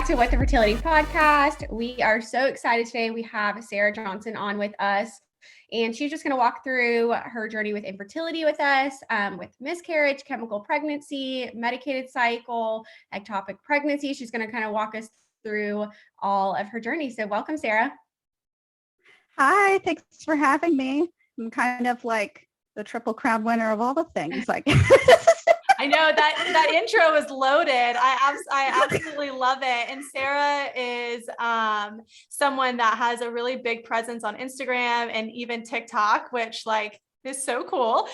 to What the Fertility Podcast. We are so excited today. We have Sarah Johnson on with us, and she's just going to walk through her journey with infertility with us, with miscarriage, chemical pregnancy, medicated cycle, ectopic pregnancy. She's going to kind of walk us through all of her journey. So welcome, Sarah. Hi, thanks for having me. I'm kind of like the Triple Crown winner of all the things. Like I know that intro is loaded. I absolutely love it. And Sarah is someone that has a really big presence on Instagram and even TikTok, which is so cool.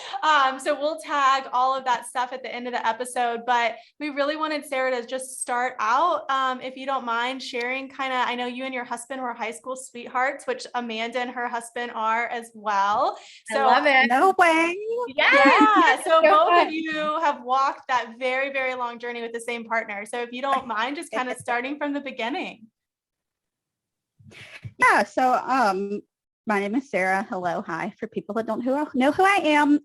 So we'll tag all of that stuff at the end of the episode, but we really wanted Sarah to just start out. If you don't mind sharing I know you and your husband were high school sweethearts, which Amanda and her husband are as well. So I love it. No way. Yeah. So both of you have walked that very, very long journey with the same partner. So if you don't mind, just kind of starting from the beginning. Yeah. So, my name is Sarah. Hello. Hi. For people that don't know who I am,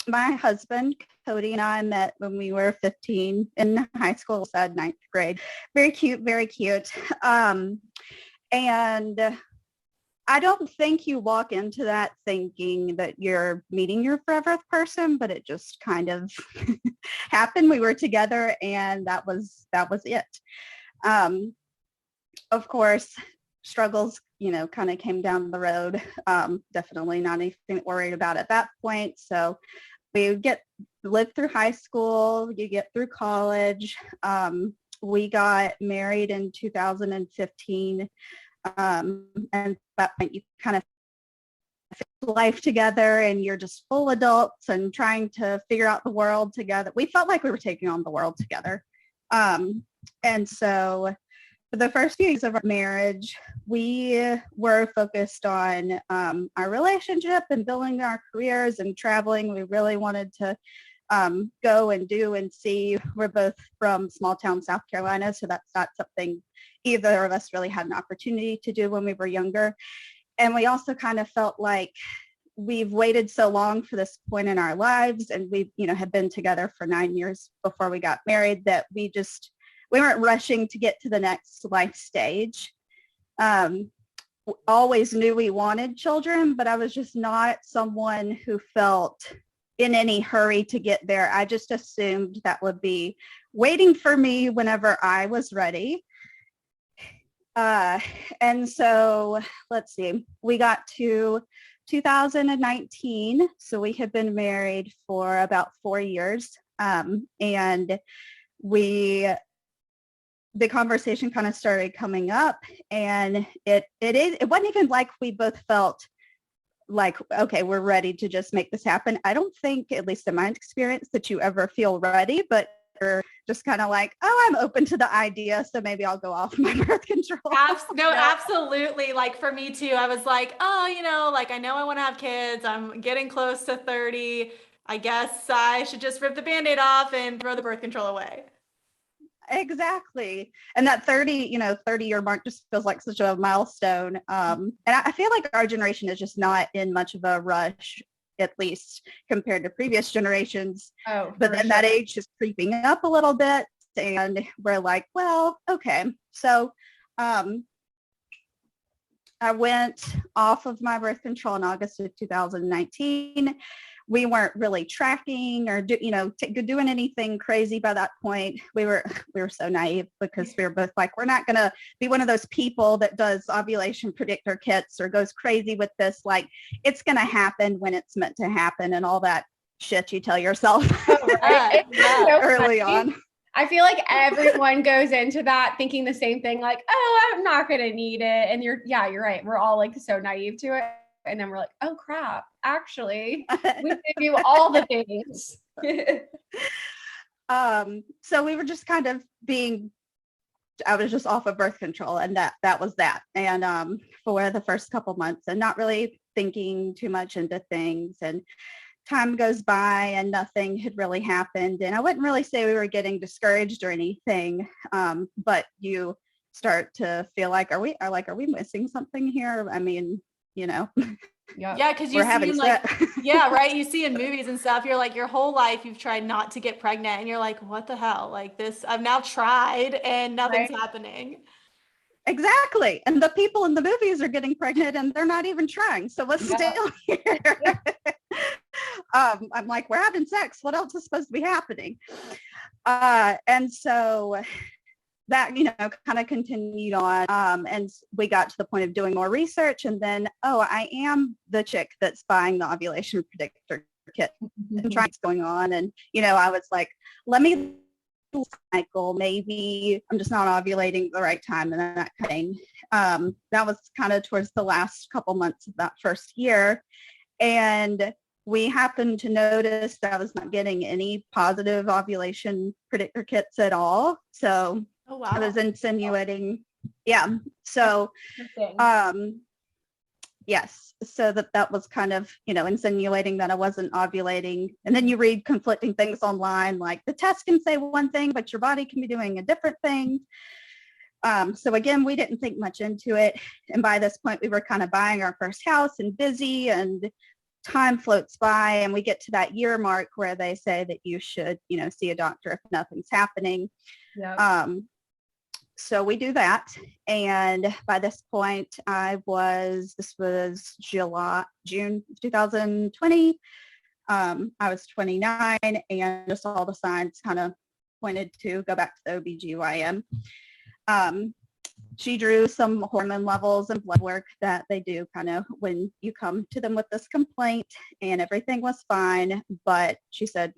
my husband, Cody, and I met when we were 15 in high school, ninth grade. Very cute, very cute. And I don't think you walk into that thinking that you're meeting your forever person, but it just kind of happened. We were together and that was it. Of course, struggles, kind of came down the road. Definitely not anything worried about at that point. So we live through high school, you get through college. We got married in 2015. And at that point you kind of life together and you're just full adults and trying to figure out the world together. We felt like we were taking on the world together. And so for the first few years of our marriage, we were focused on our relationship and building our careers and traveling. We really wanted to go and do and see. We're both from small town South Carolina, so that's not something either of us really had an opportunity to do when we were younger. And we also kind of felt like we've waited so long for this point in our lives, and we had been together for 9 years before we got married, that we weren't rushing to get to the next life stage. Always knew we wanted children, but I was just not someone who felt in any hurry to get there. I just assumed that would be waiting for me whenever I was ready. And so let's see, we got to 2019. So we had been married for about 4 years. And the conversation kind of started coming up, and it wasn't even like we both felt like, okay, we're ready to just make this happen. I don't think, at least in my experience, that you ever feel ready, but you're just kind of like, oh, I'm open to the idea, so maybe I'll go off my birth control. No, absolutely. Like for me too, I was like, oh, I know I want to have kids. I'm getting close to 30. I guess I should just rip the Band-Aid off and throw the birth control away. Exactly. And that 30-year mark just feels like such a milestone. And I feel like our generation is just not in much of a rush, at least compared to previous generations. But then that age is creeping up a little bit, and we're like, well, okay. So I went off of my birth control in August of 2019. We weren't really tracking or doing anything crazy by that point. We were so naive because we were both like, we're not going to be one of those people that does ovulation predictor kits or goes crazy with this. Like, it's going to happen when it's meant to happen, and all that shit you tell yourself early on. I feel like everyone goes into that thinking the same thing, like, oh, I'm not going to need it. And you're right. We're all like so naive to it. And then we're like, oh crap, actually, we can do all the things. So we were just kind of I was just off of birth control, and that was that. And for the first couple months, and not really thinking too much into things, and time goes by and nothing had really happened. And I wouldn't really say we were getting discouraged or anything, but you start to feel like, are we missing something here? I mean, Yeah, because you we're see having in, like, sex. yeah, right. You see in movies and stuff, you're like, your whole life you've tried not to get pregnant, and you're like, what the hell? Like this, I've now tried and nothing's happening. Exactly. And the people in the movies are getting pregnant and they're not even trying. So what's the deal here? I'm like, we're having sex. What else is supposed to be happening? And so that, kind of continued on. And we got to the point of doing more research. And then, I am the chick that's buying the ovulation predictor kit and trying what's going on. And, I was like, let me cycle, maybe I'm just not ovulating at the right time and that kind of thing. That was kind of towards the last couple months of that first year. And we happened to notice that I was not getting any positive ovulation predictor kits at all. So I was insinuating. Yeah. So, yes. So that was kind of, insinuating that I wasn't ovulating. And then you read conflicting things online, like the test can say one thing, but your body can be doing a different thing. So again, we didn't think much into it. And by this point, we were kind of buying our first house and busy, and time floats by, and we get to that year mark where they say that you should, see a doctor if nothing's happening. Yep. So we do that. And by this point, this was June 2020. I was 29, and just all the signs kind of pointed to go back to the OBGYN. She drew some hormone levels and blood work that they do kind of when you come to them with this complaint, and everything was fine. But she said,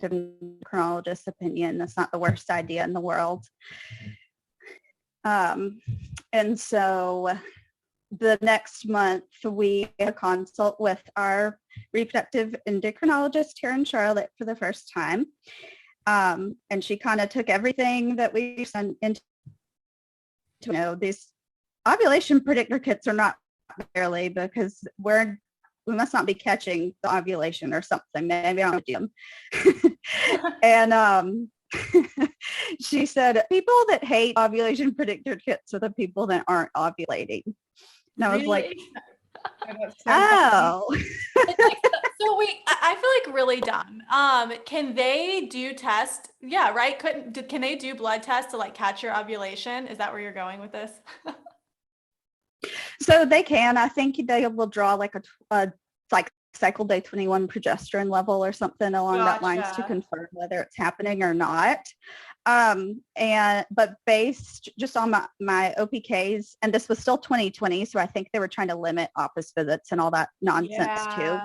endocrinologist's opinion, that's not the worst idea in the world. And so the next month we had a consult with our reproductive endocrinologist here in Charlotte for the first time. And she kind of took everything that we sent into, these ovulation predictor kits are not barely, because we must not be catching the ovulation or something. Maybe I don't do them. And she said, people that hate ovulation predictor kits are the people that aren't ovulating. And I was like, oh. So I feel like really dumb. Can they do tests? Yeah, right. Can they do blood tests to like catch your ovulation? Is that where you're going with this? So they can. I think they will draw like a cycle day 21 progesterone level or something along that lines to confirm whether it's happening or not. But based just on my OPKs, and this was still 2020, so I think they were trying to limit office visits and all that nonsense too.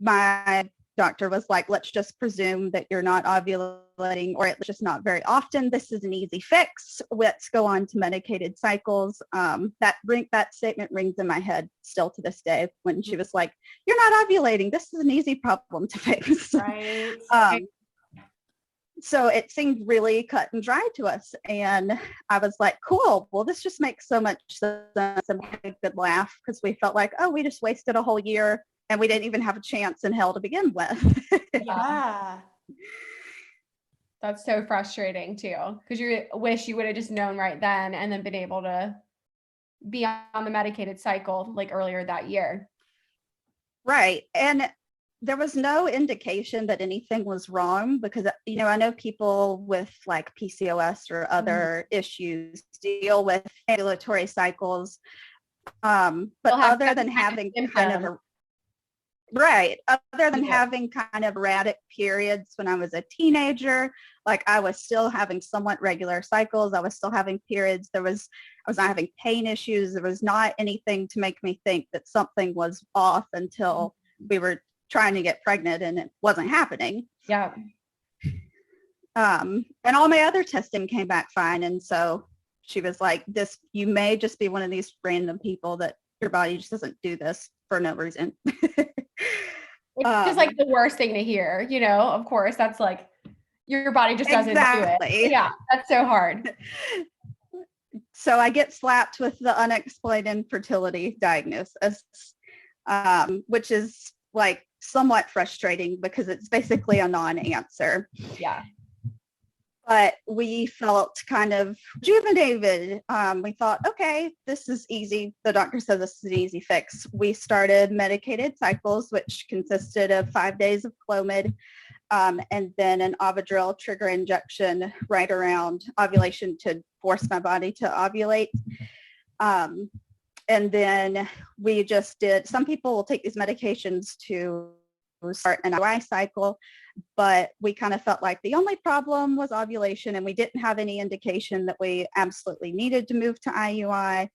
My doctor was like, let's just presume that you're not ovulating, or it's just not very often. This is an easy fix. Let's go on to medicated cycles. That statement rings in my head still to this day when she was like, you're not ovulating. This is an easy problem to fix. Right. So it seemed really cut and dry to us. And I was like, cool. Well, this just makes so much sense. And we had a good laugh because we felt like, we just wasted a whole year and we didn't even have a chance in hell to begin with. Yeah. That's so frustrating too, because you wish you would have just known right then and then been able to be on the medicated cycle like earlier that year. Right. And there was no indication that anything was wrong, because, I know people with like PCOS or other issues deal with ovulatory cycles. But other than having having kind of erratic periods when I was a teenager, like I was still having somewhat regular cycles. I was still having periods. I was not having pain issues. There was not anything to make me think that something was off until we were trying to get pregnant and it wasn't happening. Yeah. And all my other testing came back fine. And so she was like, you may just be one of these random people that your body just doesn't do this for no reason. Which is like the worst thing to hear, of course, that's like your body just doesn't do it. Yeah, that's so hard. So I get slapped with the unexplained infertility diagnosis, which is like somewhat frustrating because it's basically a non-answer. Yeah. but we felt kind of rejuvenated. We thought, okay, this is easy. The doctor said this is an easy fix. We started medicated cycles, which consisted of 5 days of Clomid, and then an Ovidrel trigger injection right around ovulation to force my body to ovulate. And then we just did, some people will take these medications to start an IUI cycle, but we kind of felt like the only problem was ovulation, and we didn't have any indication that we absolutely needed to move to IUI.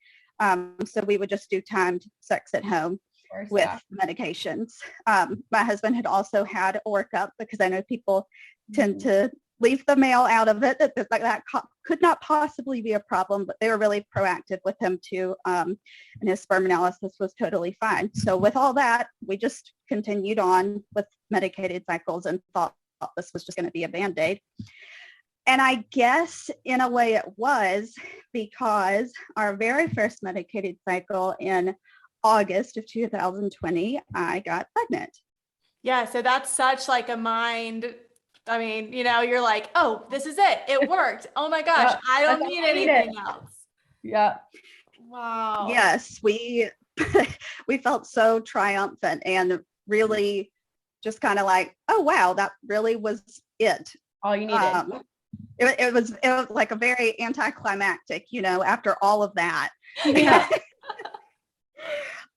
So we would just do timed sex at home with medications. My husband had also had a workup, because I know people tend to leave the male out of it, that could not possibly be a problem, but they were really proactive with him too. And his sperm analysis was totally fine. So with all that, we just continued on with medicated cycles and thought this was just going to be a Band-Aid. And I guess in a way it was, because our very first medicated cycle in August of 2020, I got pregnant. Yeah. So that's such like a mind. I mean, you know, you're like, oh, this is it. It worked. Oh my gosh. I don't need anything else. Yeah. Wow. Yes, we felt so triumphant and really just kind of like, oh wow, that really was it. All you needed. It was like a very anticlimactic, you know, after all of that. Yeah.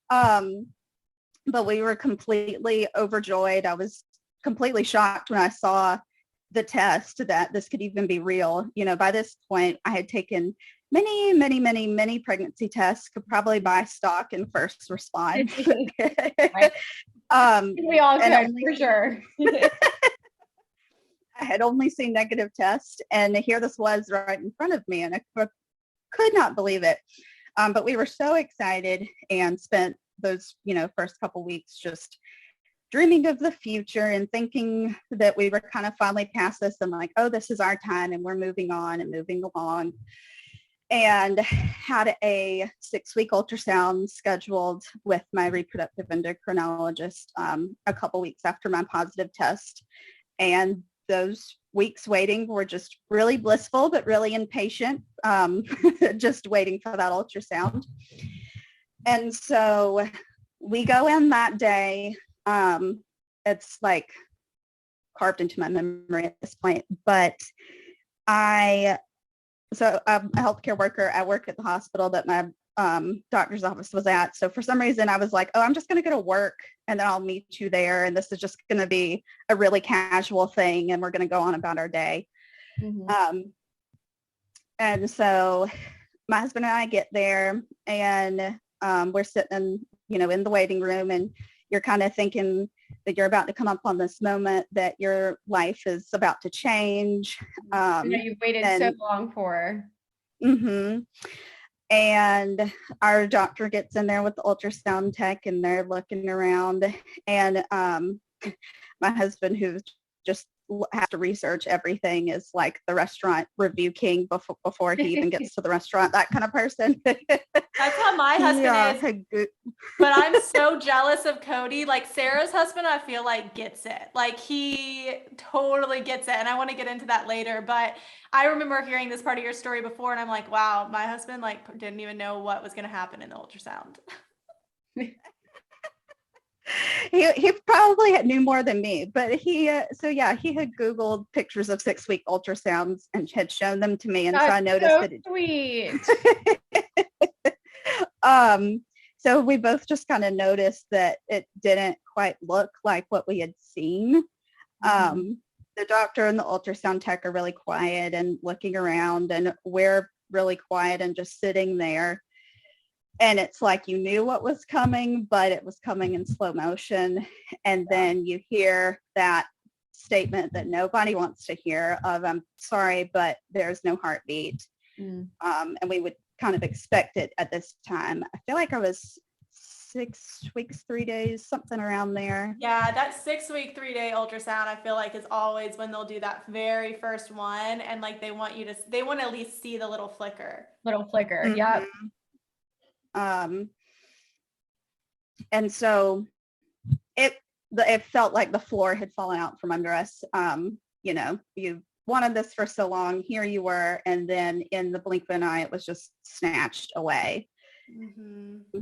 But we were completely overjoyed. I was completely shocked when I saw the test that this could even be real. You know, by this point, I had taken many pregnancy tests, could probably buy stock in First Respond. Right. We all could, for sure. I had only seen negative tests, and here this was right in front of me, and I could not believe it. But we were so excited and spent those, you know, first couple weeks just dreaming of the future and thinking that we were kind of finally past this and like, oh, this is our time and we're moving on and moving along. And had a 6-week ultrasound scheduled with my reproductive endocrinologist a couple weeks after my positive test. And those weeks waiting were just really blissful, but really impatient, just waiting for that ultrasound. And so we go in that day. It's like carved into my memory at this point, but I'm a healthcare worker. I work at the hospital that my doctor's office was at. So for some reason I was like, oh, I'm just going to go to work and then I'll meet you there. And this is just going to be a really casual thing. And we're going to go on about our day. Mm-hmm. And so my husband and I get there, and we're sitting, you know, in the waiting room, and you're kind of thinking that you're about to come up on this moment that your life is about to change. You've waited so long for. Mm-hmm. And our doctor gets in there with the ultrasound tech, and they're looking around, and my husband, who just has to research everything, is like the restaurant review king before he even gets to the restaurant, that kind of person. That's how my husband is. But I'm so jealous of Cody. Like Sarah's husband, I feel like gets it. Like he totally gets it. And I want to get into that later. But I remember hearing this part of your story before, and I'm like, wow, my husband like didn't even know what was going to happen in the ultrasound. He probably knew more than me, but he had Googled pictures of 6-week ultrasounds and had shown them to me, and so I noticed so that it sweet. So we both just kind of noticed that it didn't quite look like what we had seen. Mm-hmm. The doctor and the ultrasound tech are really quiet and looking around, and we're really quiet and just sitting there. And it's like you knew what was coming, but it was coming in slow motion. And then you hear that statement that nobody wants to hear of, I'm sorry, but there's no heartbeat. And we would kind of expect it at this time. I feel like I was 6 weeks, 3 days, something around there. Yeah, that 6-week, 3-day ultrasound, I feel like is always when they'll do that very first one. And like, they want to at least see the little flicker. Mm-hmm. Yep. And so it felt like the floor had fallen out from under us. You know, you wanted this for so long. Here you were. And then in the blink of an eye, it was just snatched away. Mm-hmm.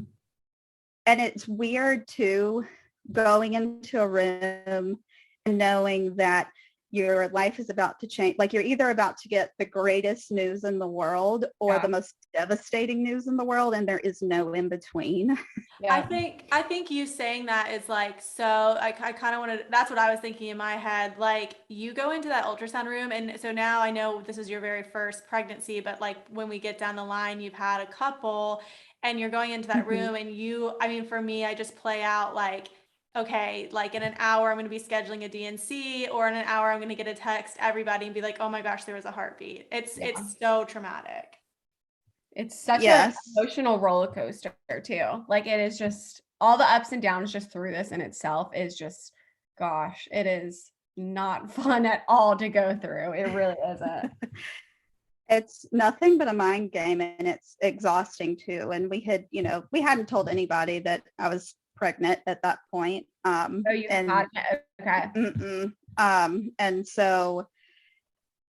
And it's weird too, going into a room and knowing that your life is about to change. Like, you're either about to get the greatest news in the world or the most devastating news in the world, and there is no in between. Yeah. I think you saying that is like, so I kind of wanted, that's what I was thinking in my head. Like, you go into that ultrasound room, and so now I know this is your very first pregnancy, but like when we get down the line, you've had a couple, and you're going into that room, and I mean, for me, I just play out like, okay, like in an hour, I'm going to be scheduling a DNC, or in an hour, I'm going to get a text everybody and be like, oh my gosh, there was a heartbeat. It's so traumatic. It's such an emotional roller coaster too. Like, it is just all the ups and downs just through this in itself is just, gosh, it is not fun at all to go through. It really isn't. It's nothing but a mind game, and it's exhausting too. And we hadn't told anybody that I was pregnant at that point. Oh, you had it? Okay. And so,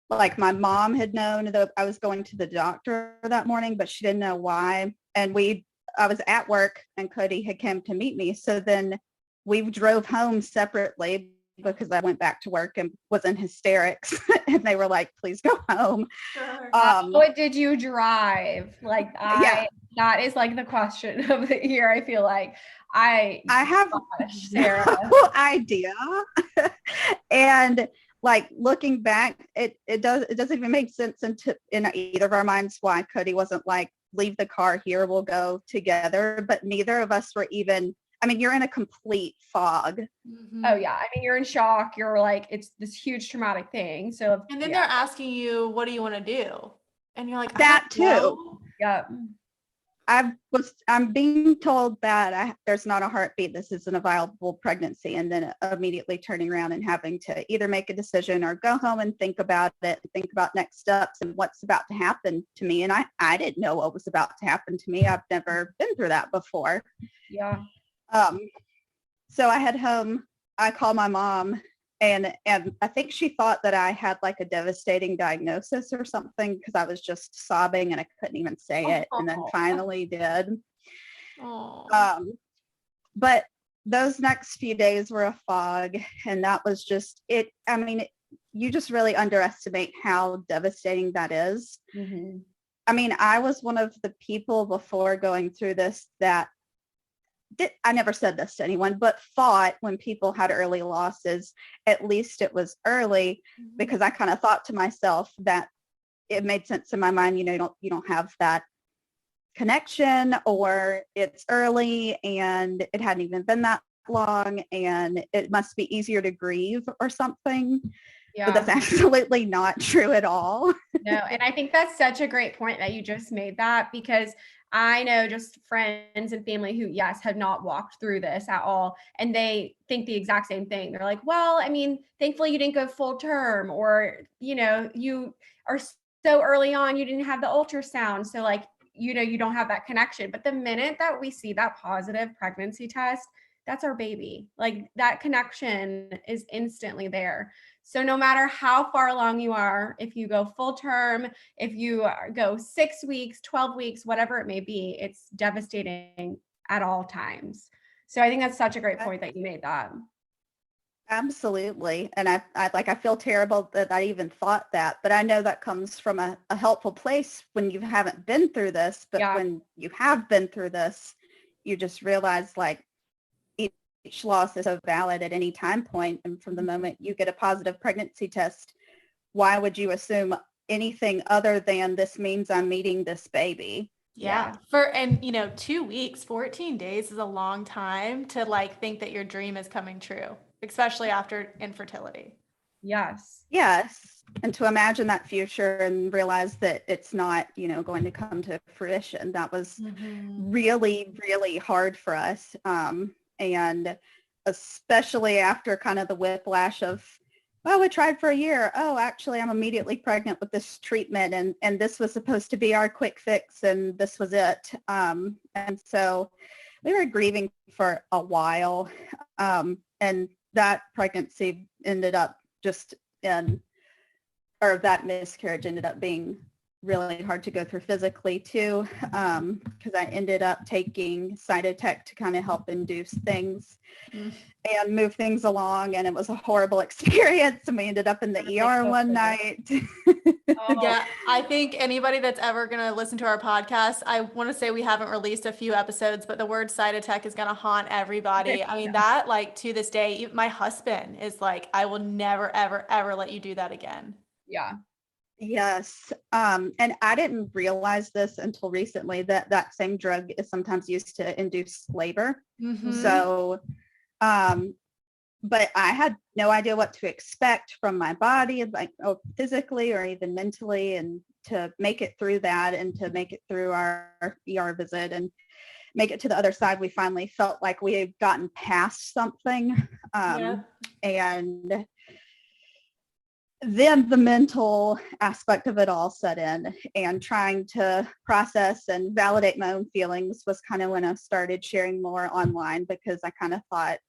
like, my mom had known that I was going to the doctor that morning, but she didn't know why. And I was at work, and Cody had come to meet me. So then we drove home separately because I went back to work and was in hysterics. And they were like, please go home. Sure. What did you drive? Like, that is like the question of the year. I feel like I have Sarah. no idea. And like, looking back, it doesn't even make sense in either of our minds why Cody wasn't like, leave the car here, we'll go together. But neither of us were even, I mean, you're in a complete fog. Mm-hmm. Oh yeah. I mean, you're in shock. You're like, it's this huge traumatic thing. So, and then they're asking you, what do you want to do? And you're like, that too. Know. Yeah. I'm being told that there's not a heartbeat. This isn't a viable pregnancy. And then immediately turning around and having to either make a decision or go home and think about it, think about next steps and what's about to happen to me. And I didn't know what was about to happen to me. I've never been through that before. Yeah. So I head home, I call my mom, and I think she thought that I had like a devastating diagnosis or something, because I was just sobbing and I couldn't even say it. And then finally did. But those next few days were a fog, and that was just it. I mean, you just really underestimate how devastating that is. Mm-hmm. I mean, I was one of the people before going through this that I never said this to anyone, but thought when people had early losses, at least it was early, because I kind of thought to myself that it made sense in my mind, you don't have that connection, or it's early and it hadn't even been that long and it must be easier to grieve or something. Yeah. But that's absolutely not true at all. No, and I think that's such a great point that you just made that, because I know just friends and family who, yes, have not walked through this at all. And they think the exact same thing. They're like, well, I mean, thankfully you didn't go full term, or, you are so early on, you didn't have the ultrasound. So like, you don't have that connection. But the minute that we see that positive pregnancy test, that's our baby. Like, that connection is instantly there. So no matter how far along you are, if you go full term, if you go 6 weeks, 12 weeks, whatever it may be, it's devastating at all times. So I think that's such a great point that you made that. Absolutely. And I feel terrible that I even thought that, but I know that comes from a helpful place when you haven't been through this. But when you have been through this, you just realize, like, each loss is so valid at any time point. And from the moment you get a positive pregnancy test, why would you assume anything other than this means I'm meeting this baby? Yeah. 2 weeks, 14 days is a long time to like think that your dream is coming true, especially after infertility. Yes. Yes. And to imagine that future and realize that it's not, going to come to fruition. That was really, really hard for us. And especially after kind of the whiplash of, well, we tried for a year. Oh, actually, I'm immediately pregnant with this treatment. And this was supposed to be our quick fix. And this was it. And so we were grieving for a while. And that pregnancy ended up just in or that miscarriage ended up being really hard to go through physically too, because I ended up taking Cytotec to kind of help induce things and move things along, and it was a horrible experience, and we ended up in the ER one night. Yeah, I think anybody that's ever going to listen to our podcast, I want to say we haven't released a few episodes, but the word side attack is going to haunt everybody. I mean, that like to this day, my husband is like, I will never, ever, ever let you do that again. Yeah. Yes. And I didn't realize this until recently that that same drug is sometimes used to induce labor. So, but I had no idea what to expect from my body, like physically or even mentally, and to make it through that and to make it through our ER visit and make it to the other side, we finally felt like we had gotten past something. And then the mental aspect of it all set in, and trying to process and validate my own feelings was kind of when I started sharing more online, because I kind of thought,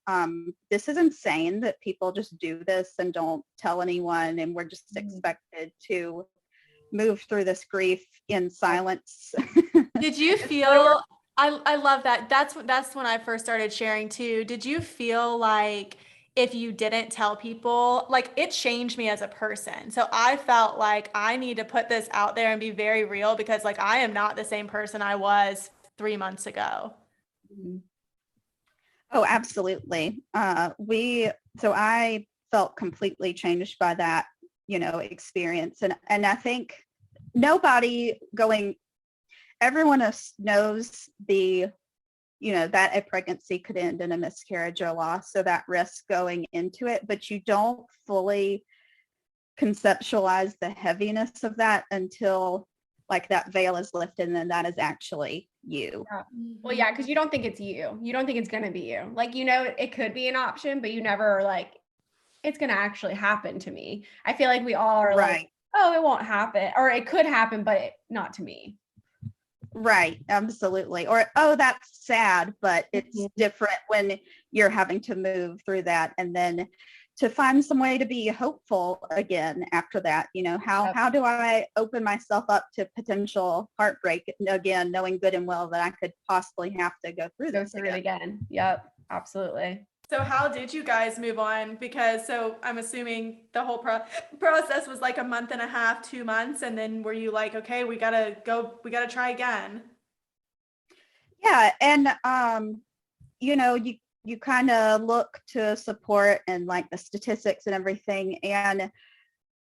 this is insane that people just do this and don't tell anyone, and we're just expected to move through this grief in silence. Did you feel, I love that. That's when I first started sharing too. Did you feel like if you didn't tell people, like it changed me as a person? So I felt like I need to put this out there and be very real, because like I am not the same person I was 3 months ago. Oh, absolutely. So I felt completely changed by that, experience. And I think everyone else knows that a pregnancy could end in a miscarriage or loss, so that risk going into it, but you don't fully conceptualize the heaviness of that until like that veil is lifted, and then that is actually you. Yeah. Well, yeah, because you don't think it's you. You don't think it's going to be you. Like, it could be an option, but you never are like, it's going to actually happen to me. I feel like we all are like, oh, it won't happen, or it could happen, but not to me. Right. Absolutely. Or, oh, that's sad, but it's different when you're having to move through that, and then to find some way to be hopeful again after that. How do I open myself up to potential heartbreak again, knowing good and well that I could possibly have to go through this again. Yep. Absolutely. So how did you guys move on? Because so I'm assuming the whole process was like a month and a half, 2 months. And then were you like, okay, we gotta try again? Yeah. And, you kind of look to support and like the statistics and everything. And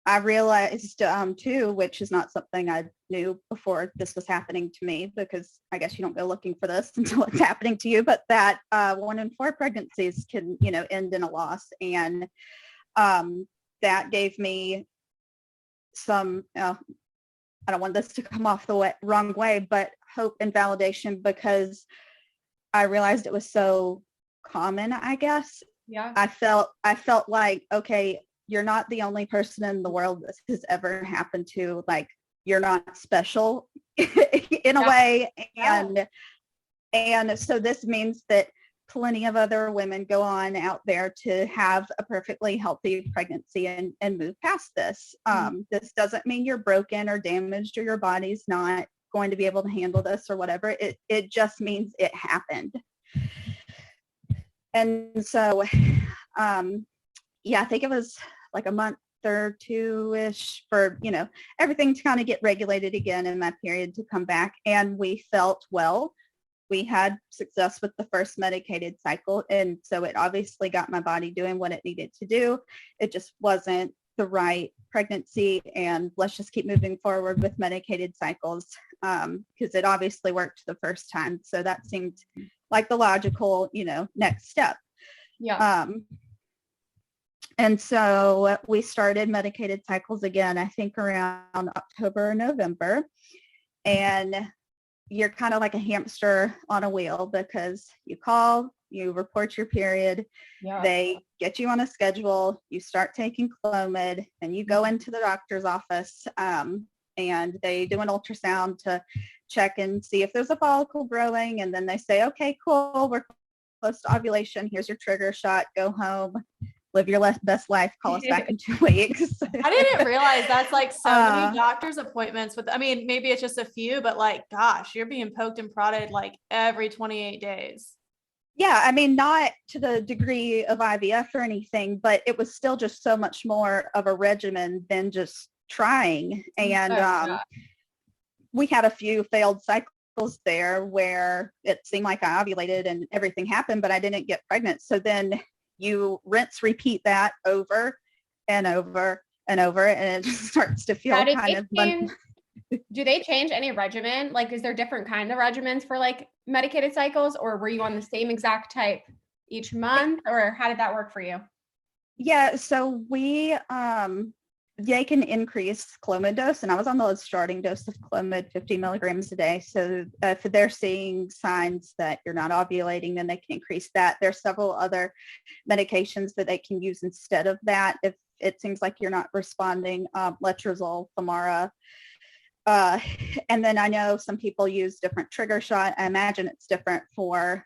I realized too, which is not something I knew before this was happening to me, because I guess you don't go looking for this until it's happening to you, but that 1 in 4 pregnancies can, end in a loss. And that gave me some, I don't want this to come off the wrong way, but hope and validation, because I realized it was so common, I guess. Yeah. I felt like, okay, you're not the only person in the world this has ever happened to. Like, you're not special in a way. And so this means that plenty of other women go on out there to have a perfectly healthy pregnancy and move past this. This doesn't mean you're broken or damaged or your body's not going to be able to handle this or whatever. It just means it happened. And so, I think it was like a month or 2-ish for, everything to kind of get regulated again and my period to come back. And we felt well. We had success with the first medicated cycle. And so it obviously got my body doing what it needed to do. It just wasn't the right pregnancy. And let's just keep moving forward with medicated cycles, because it obviously worked the first time. So that seemed like the logical, next step. Yeah. And so we started medicated cycles again, I think around October or November. And you're kind of like a hamster on a wheel, because you call, you report your period, they get you on a schedule, you start taking Clomid, and you go into the doctor's office, and they do an ultrasound to check and see if there's a follicle growing. And then they say, okay, cool, we're close to ovulation. Here's your trigger shot. Go home, live your best life. Call us back in 2 weeks. I didn't realize that's like so many Uh, doctor's appointments with, I mean, maybe it's just a few, but like, gosh, you're being poked and prodded like every 28 days. Yeah, I mean, not to the degree of IVF or anything, but it was still just so much more of a regimen than just trying. And Yeah. we had a few failed cycles there where it seemed like I ovulated and everything happened, but I didn't get pregnant. So then you rinse, repeat that over and over and over, and it just starts to feel kind of do they change any regimen? Like, is there different kind of regimens for like medicated cycles, or were you on the same exact type each month, or how did that work for you? Yeah, so they can increase Clomid dose, and I was on the starting dose of Clomid, 50 milligrams a day. So if they're seeing signs that you're not ovulating, then they can increase that. There's several other medications that they can use instead of that if it seems like you're not responding, letrozole, Femara. And then I know some people use different trigger shot. I imagine it's different for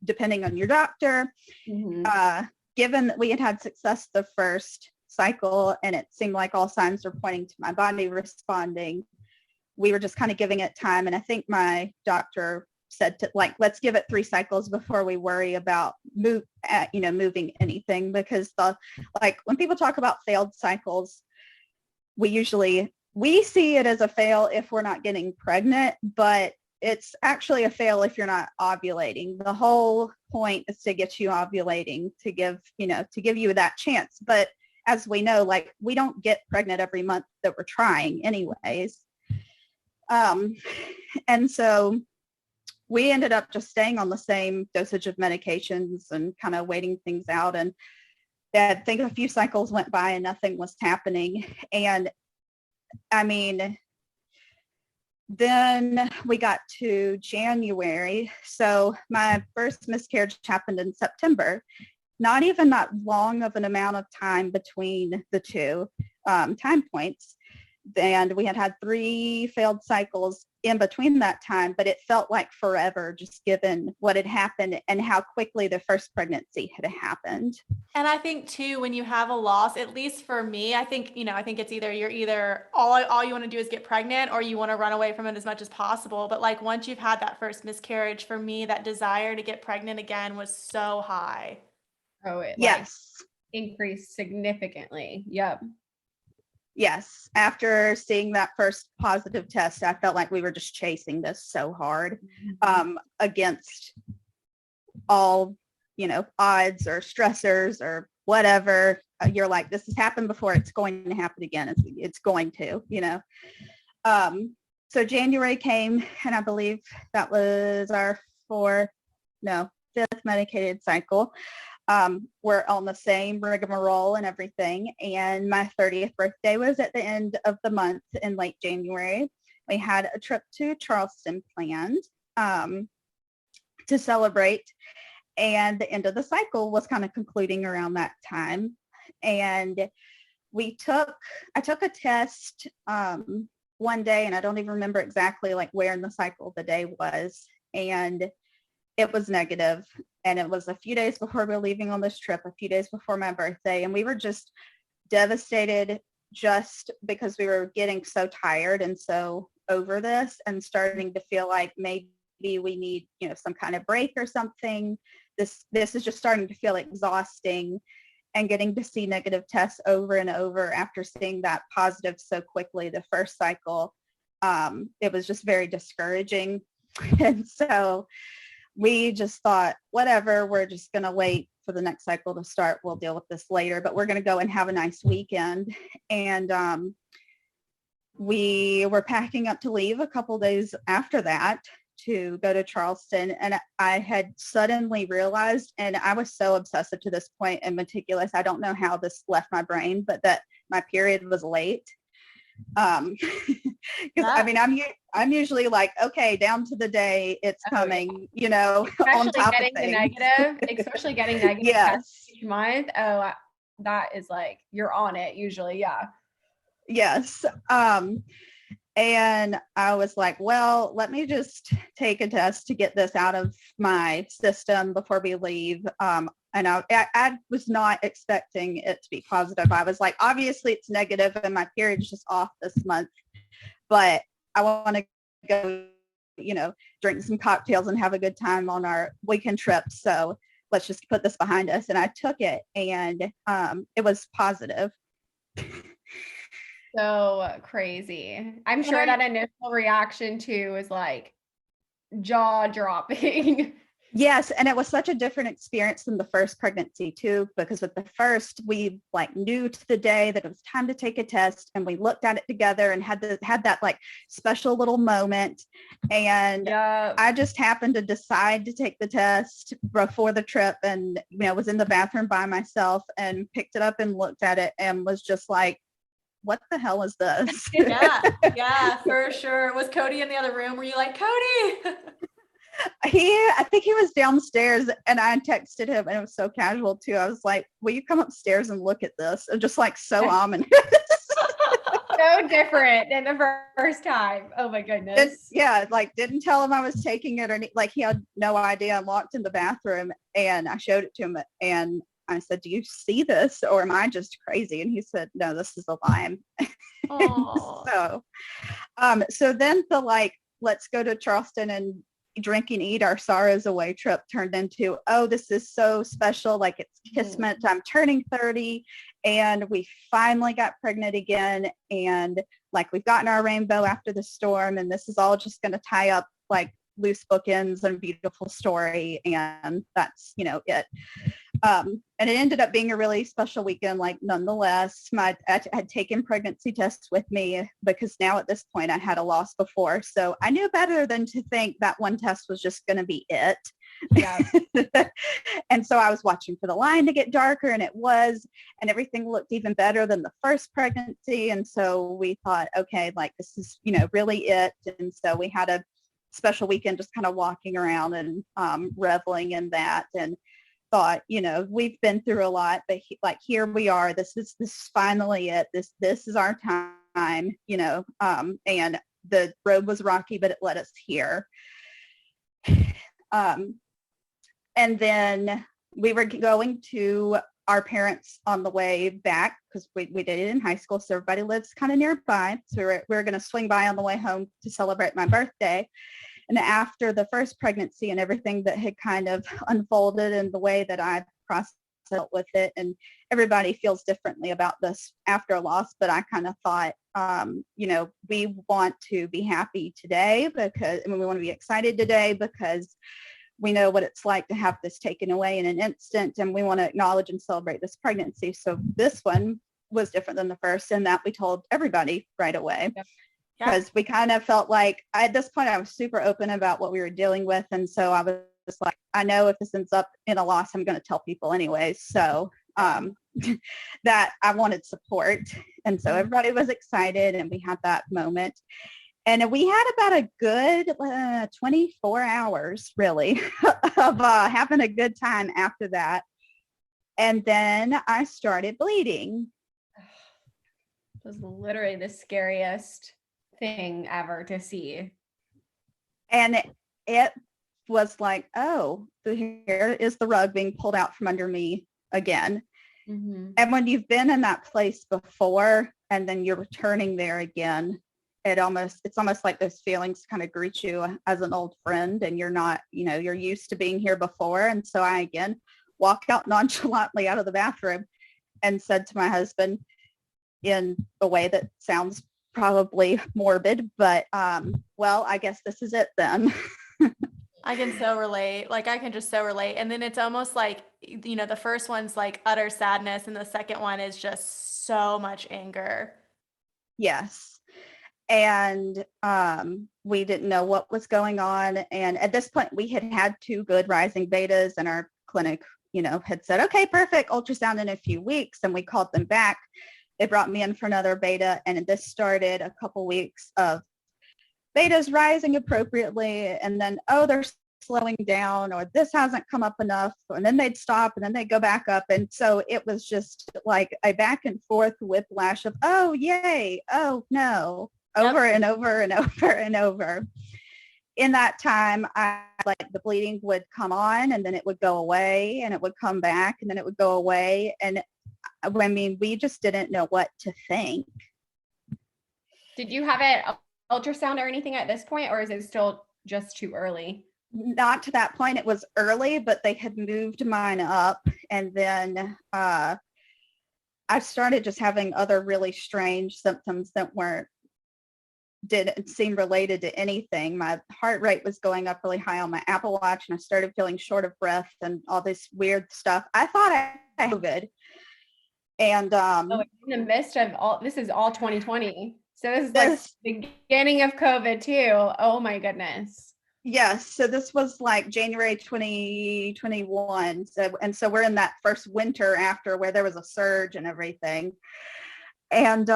depending on your doctor. Mm-hmm. Given that we had success the first cycle and it seemed like all signs were pointing to my body responding, we were just kind of giving it time. And I think my doctor said to let's give it 3 cycles before we worry about moving anything, because when people talk about failed cycles, we see it as a fail if we're not getting pregnant, but it's actually a fail if you're not ovulating. The whole point is to get you ovulating, to give you that chance. But as we know, we don't get pregnant every month that we're trying anyways. And so we ended up just staying on the same dosage of medications and kind of waiting things out. And I think a few cycles went by and nothing was happening. And I mean, then we got to January. So my first miscarriage happened in September. Not even that long of an amount of time between the two time points. And we had 3 failed cycles in between that time, but it felt like forever, just given what had happened and how quickly the first pregnancy had happened. And I think too, when you have a loss, at least for me, I think it's you're all you want to do is get pregnant, or you want to run away from it as much as possible. But like once you've had that first miscarriage, for me, that desire to get pregnant again was so high. Oh, it Yes. Increased significantly. Yep. Yes. After seeing that first positive test, I felt like we were just chasing this so hard against all, odds or stressors or whatever. You're like, this has happened before. It's going to happen again. It's going to, So January came, and I believe that was our 5th medicated cycle. We're on the same rigmarole and everything. And my 30th birthday was at the end of the month in late January. We had a trip to Charleston planned to celebrate. And the end of the cycle was kind of concluding around that time. And I took a test one day, and I don't even remember exactly where in the cycle the day was. And it was negative. And it was a few days before we were leaving on this trip, a few days before my birthday. And we were just devastated just because we were getting so tired and so over this and starting to feel like maybe we need, some kind of break or something. This is just starting to feel exhausting, and getting to see negative tests over and over after seeing that positive so quickly the first cycle. It was just very discouraging. And so we just thought, whatever, we're just going to wait for the next cycle to start. We'll deal with this later, but we're going to go and have a nice weekend. And we were packing up to leave a couple days after that to go to Charleston. And I had suddenly realized, and I was so obsessive to this point and meticulous, I don't know how this left my brain, but that my period was late. Because I mean, I'm usually like, okay, down to the day it's coming, especially on top getting of the things. especially getting negative Yes. tests each month. Oh, that is you're on it usually. Yeah. Yes. And I was like, well, let me just take a test to get this out of my system before we leave. And I was not expecting it to be positive. I was like, obviously it's negative and my period's just off this month, but I want to go, drink some cocktails and have a good time on our weekend trip. So let's just put this behind us. And I took it, and it was positive. So crazy. I'm sure that initial reaction too was like jaw dropping. Yes. And it was such a different experience than the first pregnancy too, because with the first, we like knew to the day that it was time to take a test, and we looked at it together and had that like special little moment. And I just happened to decide to take the test before the trip, and, was in the bathroom by myself and picked it up and looked at it and was just like, what the hell is this? Yeah, for sure. Was Cody in the other room? Were you like, Cody? I think he was downstairs, and I texted him, and it was so casual too. I was like, will you come upstairs and look at this? And just like so ominous. So different than the first time. Oh my goodness. Didn't tell him I was taking it, or like he had no idea. I walked in the bathroom and I showed it to him, and I said, do you see this, or am I just crazy? And he said, no, this is a Lyme. So then the like, let's go to Charleston and drink and eat our sorrows away trip turned into, oh, this is so special. Like, it's Kismet. I'm turning 30 and we finally got pregnant again. And like, we've gotten our rainbow after the storm, and this is all just going to tie up like loose bookends and a beautiful story. And that's, it. And it ended up being a really special weekend. Like, nonetheless, I had taken pregnancy tests with me, because now at this point I had a loss before. So I knew better than to think that one test was just going to be it. Yeah. And so I was watching for the line to get darker, and it was, and everything looked even better than the first pregnancy. And so we thought, okay, like, this is, really it. And so we had a special weekend just kind of walking around and reveling in that, and thought, we've been through a lot, but here we are. This is finally it. This is our time, and the road was rocky, but it led us here. And then we were going to our parents on the way back, because we did it in high school. So everybody lives kind of nearby. So we were going to swing by on the way home to celebrate my birthday. And after the first pregnancy and everything that had kind of unfolded and the way that I processed with it, and everybody feels differently about this after a loss, but I kind of thought, we want to be happy today, because we want to be excited today, because we know what it's like to have this taken away in an instant, and we want to acknowledge and celebrate this pregnancy. So this one was different than the first, in that we told everybody right away. Yep. Because we kind of felt like, at this point, I was super open about what we were dealing with. And so I was just like, I know if this ends up in a loss, I'm going to tell people anyway. So that I wanted support. And so everybody was excited, and we had that moment. And we had about a good 24 hours, really, of having a good time after that. And then I started bleeding. It was literally the scariest thing ever to see. And it was like, oh, here is the rug being pulled out from under me again. Mm-hmm. And when you've been in that place before, and then you're returning there again, it's almost like those feelings kind of greet you as an old friend, and you're not, you're used to being here before. And so I again walked out nonchalantly out of the bathroom and said to my husband, in a way that sounds probably morbid, but well, I guess this is it then. I can so relate. Like, I can just so relate. And then it's almost like, the first one's like utter sadness, and the second one is just so much anger. Yes. And we didn't know what was going on. And at this point, we had 2 good rising betas, and our clinic, had said, okay, perfect, ultrasound in a few weeks. And we called them back. They brought me in for another beta, and this started a couple weeks of betas rising appropriately, and then, oh, they're slowing down, or this hasn't come up enough, and then they'd stop, and then they'd go back up. And so it was just like a back and forth whiplash of, oh, yay, oh, no, over and over and over and over. In that time, the bleeding would come on and then it would go away and it would come back and then it would go away. And I mean, we just didn't know what to think. Did you have it ultrasound or anything at this point, or is it still just too early? Not to that point. It was early, but they had moved mine up. And then I started just having other really strange symptoms that didn't seem related to anything. My heart rate was going up really high on my Apple Watch, and I started feeling short of breath and all this weird stuff. I thought I had COVID. And in the midst of all, this is all 2020. So this is like the beginning of COVID too. Oh my goodness. Yes. So this was like January 2021. So we're in that first winter after where there was a surge and everything. And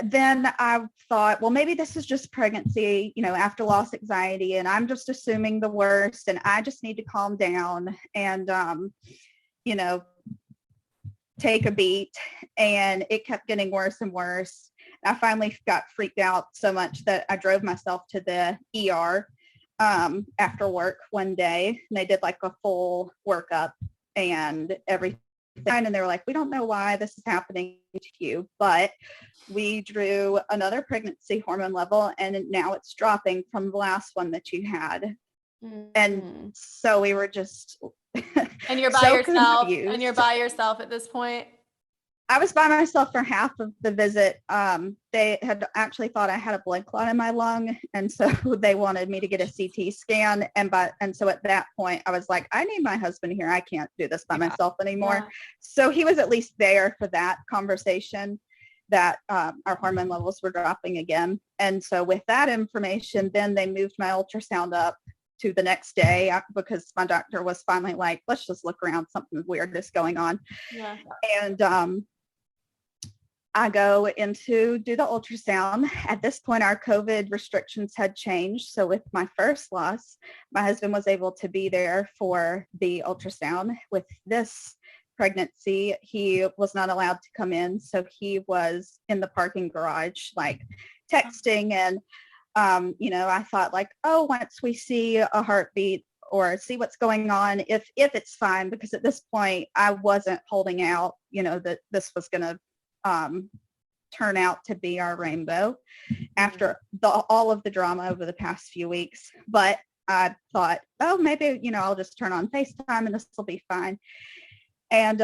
then I thought, well, maybe this is just pregnancy, after loss anxiety, and I'm just assuming the worst, and I just need to calm down and, take a beat. And it kept getting worse and worse. I finally got freaked out so much that I drove myself to the ER after work one day, and they did like a full workup and everything. And they were like, we don't know why this is happening to you, but we drew another pregnancy hormone level and now it's dropping from the last one that you had. Mm-hmm. And so we were just and you're by yourself confused. And you're by yourself at this point. I was by myself for half of the visit. They had actually thought I had a blood clot in my lung, and so they wanted me to get a CT scan. And so at that point, I was like, I need my husband here. I can't do this by myself anymore. Yeah. So he was at least there for that conversation that our hormone levels were dropping again. And so with that information, then they moved my ultrasound up to the next day because my doctor was finally like, let's just look around. Something weird is going on. Yeah. And I go in to do the ultrasound. At this point, our COVID restrictions had changed. So with my first loss, my husband was able to be there for the ultrasound. With this pregnancy, he was not allowed to come in. So he was in the parking garage, like texting. And, I thought like, oh, once we see a heartbeat or see what's going on, if it's fine, because at this point I wasn't holding out, that this was going to turn out to be our rainbow after all of the drama over the past few weeks. But I thought, oh, maybe, I'll just turn on FaceTime and this will be fine. And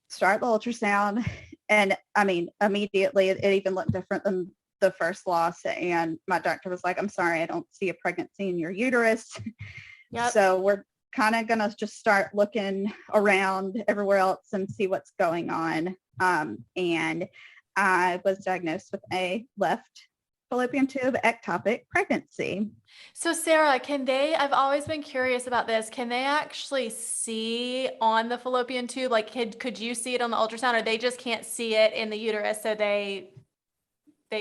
start the ultrasound. And I mean, immediately it even looked different than the first loss. And my doctor was like, I'm sorry, I don't see a pregnancy in your uterus. Yep. So we're kind of going to just start looking around everywhere else and see what's going on. And I was diagnosed with a left fallopian tube ectopic pregnancy. So Sarah, I've always been curious about this. Can they actually see on the fallopian tube? Like, could you see it on the ultrasound, or they just can't see it in the uterus? So they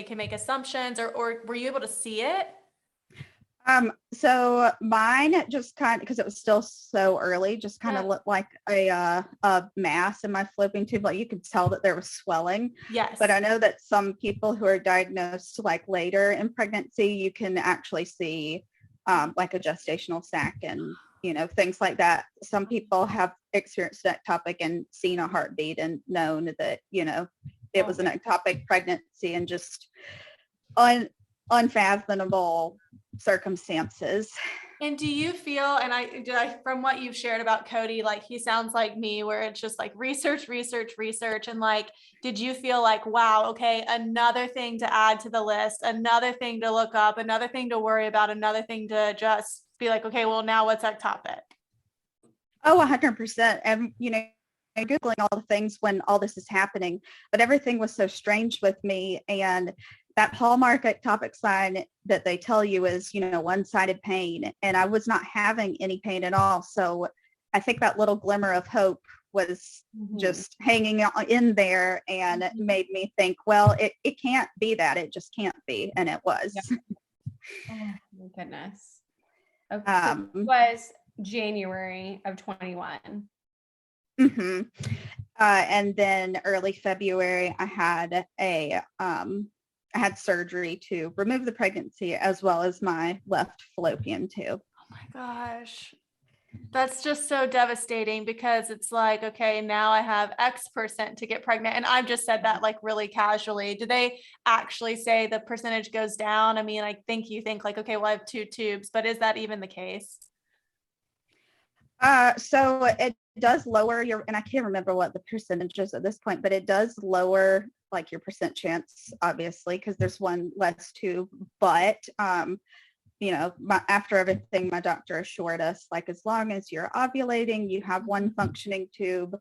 can make assumptions, or were you able to see it? So mine just kind of, because it was still so early, just kind of looked like a mass in my fallopian tube. Like you could tell that there was swelling. Yes. But I know that some people who are diagnosed like later in pregnancy, you can actually see like a gestational sac and, things like that. Some people have experienced ectopic and seen a heartbeat and known that, it was an ectopic pregnancy and just unfathomable circumstances. And do you feel, and I from what you've shared about Cody, like he sounds like me, where it's just like research. And like, did you feel like, wow, okay, another thing to add to the list, another thing to look up, another thing to worry about, another thing to just be like, okay, well now what's that topic? Oh, 100%. And, Googling all the things when all this is happening, but everything was so strange with me. And that hallmark ectopic sign that they tell you is, one-sided pain. And I was not having any pain at all. So I think that little glimmer of hope was just hanging in there and made me think, well, it can't be that. It just can't be. And it was. Yeah. Oh my goodness. Okay. So it was January of 21. And then early February, I had a I had surgery to remove the pregnancy as well as my left fallopian tube. Oh my gosh. That's just so devastating because it's like, okay, now I have X% to get pregnant. And I've just said that like really casually. Do they actually say the percentage goes down? I mean, I think you think like, okay, well, I have 2 tubes, but is that even the case? So it does lower your, and I can't remember what the percentage is at this point, but it does lower like your percent chance, obviously, because there's one less tube. But after everything, my doctor assured us, like, as long as you're ovulating, you have one functioning tube,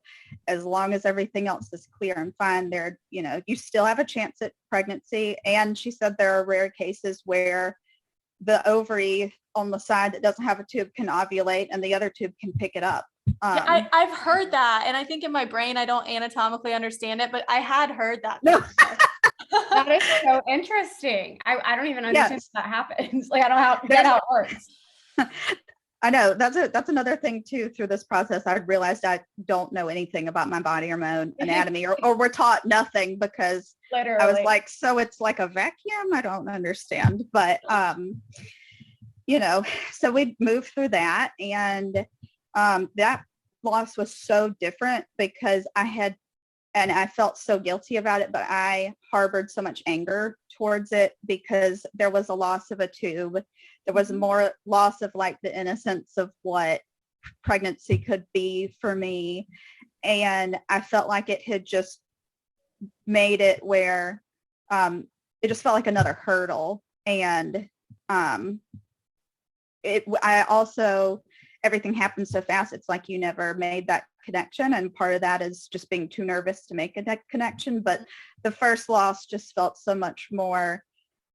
as long as everything else is clear and fine, there, you still have a chance at pregnancy. And she said there are rare cases where the ovary on the side that doesn't have a tube can ovulate and the other tube can pick it up. Yeah, I've heard that. And I think in my brain, I don't anatomically understand it, but I had heard that. No. That is so interesting. I don't even understand how that happens. Like, I don't get how it works. I know that's another thing too. Through this process, I realized I don't know anything about my body or my own anatomy, or we're taught nothing, because literally I was like, so it's like a vacuum? I don't understand. But so we moved through that, and that loss was so different because I felt so guilty about it, but I harbored so much anger towards it because there was a loss of a tube. There was more loss of like the innocence of what pregnancy could be for me. And I felt like it had just made it where it just felt like another hurdle. And everything happened so fast. It's like you never made that connection. And part of that is just being too nervous to make a connection. But the first loss just felt so much more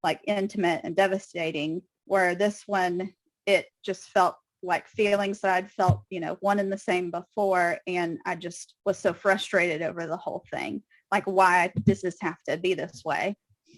like intimate and devastating, where this one, it just felt like feelings that I'd felt, one and the same before. And I just was so frustrated over the whole thing. Like, why does this have to be this way?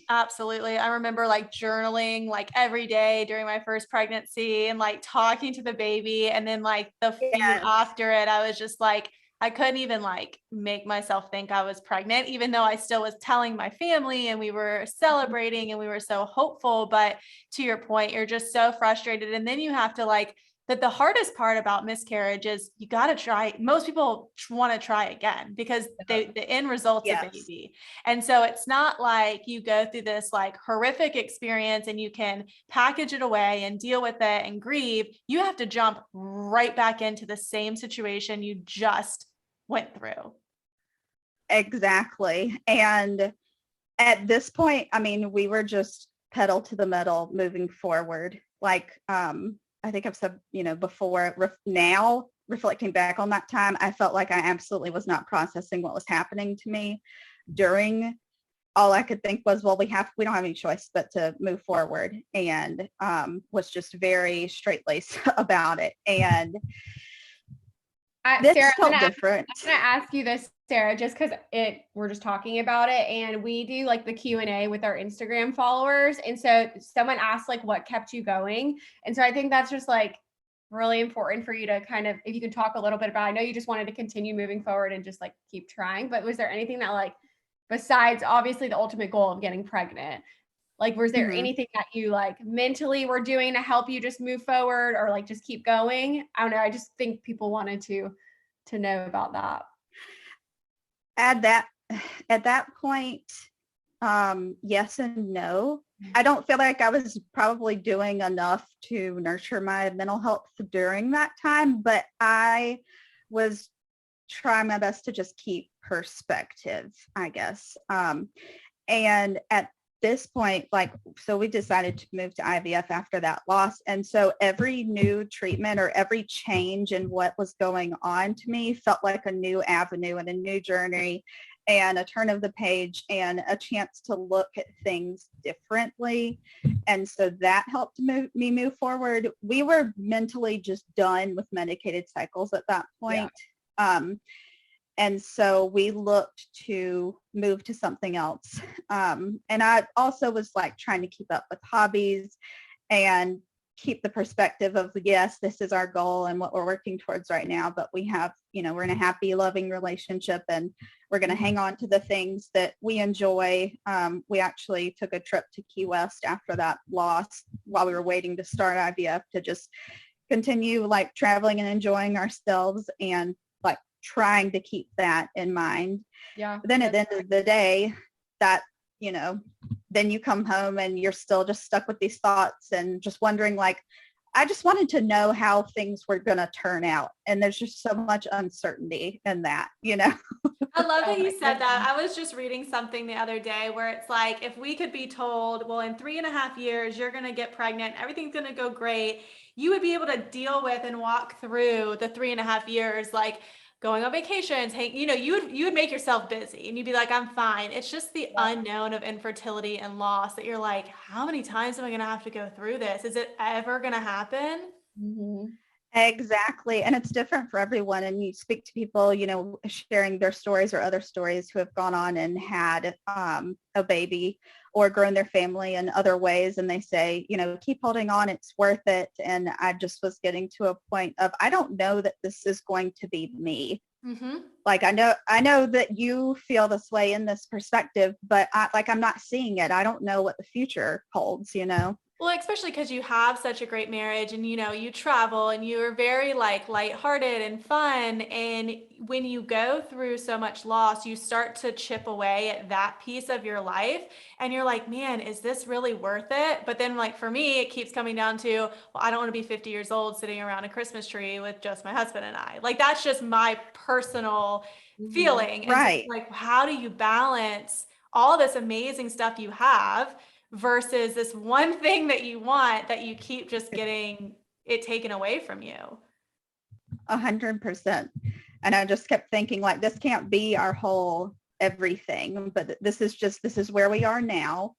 Absolutely. I remember like journaling like every day during my first pregnancy and like talking to the baby. And then like the few after it, I was just like, I couldn't even like make myself think I was pregnant, even though I still was telling my family and we were celebrating and we were so hopeful. But to your point, you're just so frustrated. And then you have to like, that the hardest part about miscarriage is you got to try. Most people want to try again because the end result's a baby. And so it's not like you go through this like horrific experience and you can package it away and deal with it and grieve. You have to jump right back into the same situation you just went through. Exactly. And at this point, I mean, we were just pedal to the metal moving forward. Like, I think I've said, before, now reflecting back on that time, I felt like I absolutely was not processing what was happening to me during. All I could think was, well, we don't have any choice but to move forward, and was just very straight-laced about it. And this Sarah, felt different. I'm going to ask you this, Sarah, just because we're just talking about it, and we do like the Q&A with our Instagram followers. And so someone asked like, what kept you going? And so I think that's just like really important for you to kind of, if you can talk a little bit about, I know you just wanted to continue moving forward and just like keep trying, but was there anything that like, besides obviously the ultimate goal of getting pregnant, like, was there anything that you like mentally were doing to help you just move forward or like just keep going? I don't know. I just think people wanted to know about that. At that point, yes and no. I don't feel like I was probably doing enough to nurture my mental health during that time, but I was trying my best to just keep perspective, I guess. And at this point, so we decided to move to IVF after that loss. And so every new treatment or every change in what was going on to me felt like a new avenue and a new journey and a turn of the page and a chance to look at things differently. And so that helped me move forward. We were mentally just done with medicated cycles at that point. Yeah. And so we looked to move to something else. And I also was like trying to keep up with hobbies and keep the perspective of, yes, this is our goal and what we're working towards right now, but we have, we're in a happy, loving relationship, and we're going to hang on to the things that we enjoy. We actually took a trip to Key West after that loss while we were waiting to start IVF to just continue like traveling and enjoying ourselves and like trying to keep that in mind. Yeah. But then at the end of the day, that, then you come home and you're still just stuck with these thoughts and just wondering, like, I just wanted to know how things were going to turn out. And there's just so much uncertainty in that, I love that Oh you my said that. goodness. I was just reading something the other day where it's like, if we could be told, well, in 3.5 years, you're going to get pregnant, everything's going to go great, you would be able to deal with and walk through the 3.5 years, like going on vacations, you would make yourself busy and you'd be like, I'm fine. It's just the unknown of infertility and loss that you're like, how many times am I going to have to go through this? Is it ever going to happen? Mm-hmm. Exactly. And it's different for everyone. And you speak to people, sharing their stories or other stories who have gone on and had a baby or grown their family in other ways. And they say, keep holding on, it's worth it. And I just was getting to a point of, I don't know that this is going to be me. Mm-hmm. Like, I know that you feel this way in this perspective, but I'm not seeing it. I don't know what the future holds, Well, especially because you have such a great marriage and, you travel and you're very like lighthearted and fun. And when you go through so much loss, you start to chip away at that piece of your life. And you're like, man, is this really worth it? But then like for me, it keeps coming down to, well, I don't want to be 50 years old sitting around a Christmas tree with just my husband and I. Like, that's just my personal feeling. And so Right. like, how do you balance all this amazing stuff you have versus this one thing that you want that you keep just getting it taken away from you? 100%. And I just kept thinking, like, this can't be our whole everything, but this is where we are now.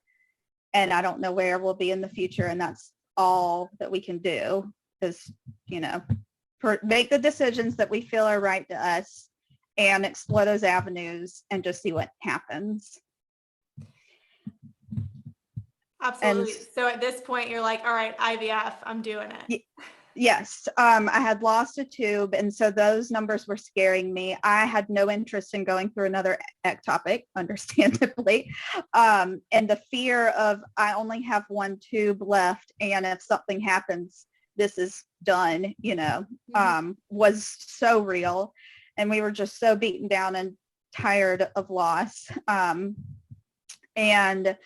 And I don't know where we'll be in the future. And that's all that we can do is, make the decisions that we feel are right to us and explore those avenues and just see what happens. Absolutely. And so at this point, you're like, all right, IVF, I'm doing it. Yes. I had lost a tube. And so those numbers were scaring me. I had no interest in going through another ectopic, understandably. And the fear of, I only have one tube left. And if something happens, this is done, was so real. And we were just so beaten down and tired of loss. And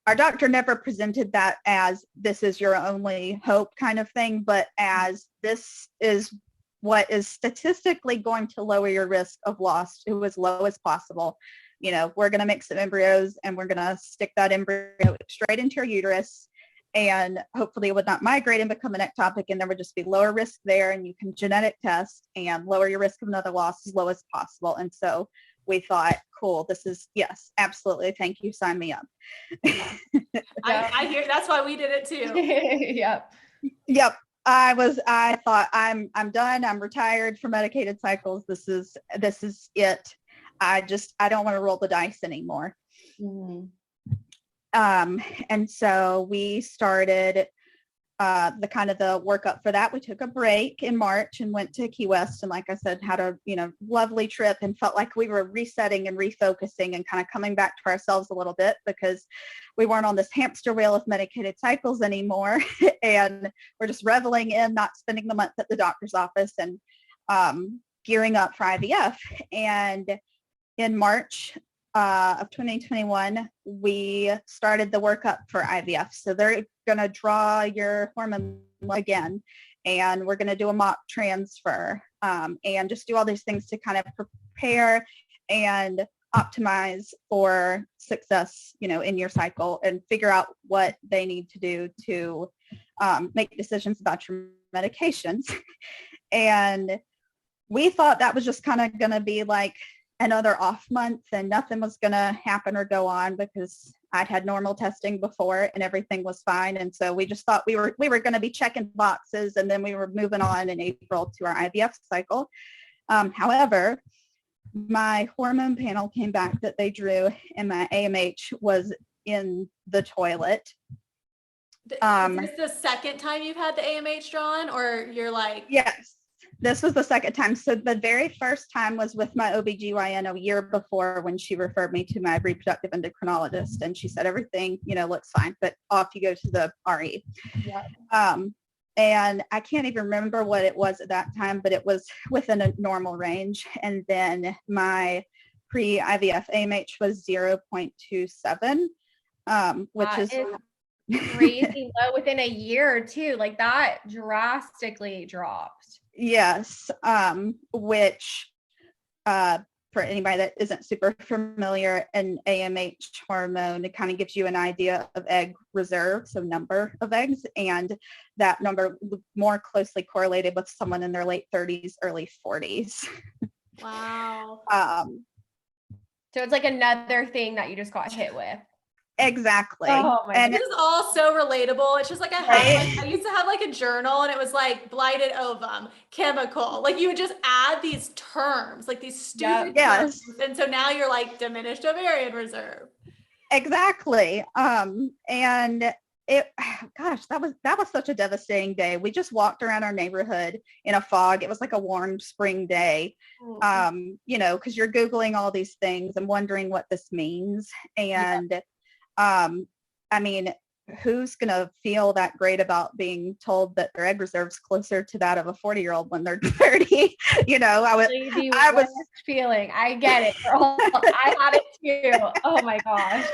our doctor never presented that as this is your only hope kind of thing, but as this is what is statistically going to lower your risk of loss to as low as possible. We're going to make some embryos and we're going to stick that embryo straight into your uterus, and hopefully it would not migrate and become an ectopic, and there would just be lower risk there, and you can genetic test and lower your risk of another loss as low as possible. And so we thought, cool, this is, yes, absolutely. Thank you. Sign me up. I hear that's why we did it too. Yep. Yep. I thought I'm done. I'm retired from medicated cycles. This is it. I don't want to roll the dice anymore. Mm-hmm. And so we started the kind of the workup for that. We took a break in March and went to Key West. And like I said, had a, lovely trip and felt like we were resetting and refocusing and kind of coming back to ourselves a little bit, because we weren't on this hamster wheel of medicated cycles anymore. And we're just reveling in not spending the month at the doctor's office and gearing up for IVF. And in March of 2021, we started the workup for IVF. So they're going to draw your hormone again, and we're going to do a mock transfer and just do all these things to kind of prepare and optimize for success, in your cycle, and figure out what they need to do to make decisions about your medications. And we thought that was just kind of going to be like another off month and nothing was going to happen or go on, because I'd had normal testing before and everything was fine. And so we just thought we were going to be checking boxes, and then we were moving on in April to our IVF cycle. However, my hormone panel came back that they drew, and my AMH was in the toilet. Is this the second time you've had the AMH drawn, or you're like? Yes, this was the second time. So the very first time was with my OBGYN a year before, when she referred me to my reproductive endocrinologist, and she said everything, looks fine, but off you go to the RE. Yeah. And I can't even remember what it was at that time, but it was within a normal range. And then my pre-IVF AMH was 0.27, which is crazy low within a year or two. Like, that drastically dropped. Yes, which for anybody that isn't super familiar, an AMH hormone, it kind of gives you an idea of egg reserve, so number of eggs, and that number more closely correlated with someone in their late 30s, early 40s. Wow. So it's like another thing that you just got hit with. Exactly. Oh my and this is all so relatable. It's just like I used to have like a journal, and it was like blighted ovum, chemical. Like you would just add these terms, like these stupid terms. And so now you're like diminished ovarian reserve. Exactly. And that was such a devastating day. We just walked around our neighborhood in a fog. It was like a warm spring day, because you're Googling all these things and wondering what this means. And I mean, who's going to feel that great about being told that their egg reserve's closer to that of a 40-year-old when they're 30? I was feeling, I get it, girl. I had it too. Oh my gosh.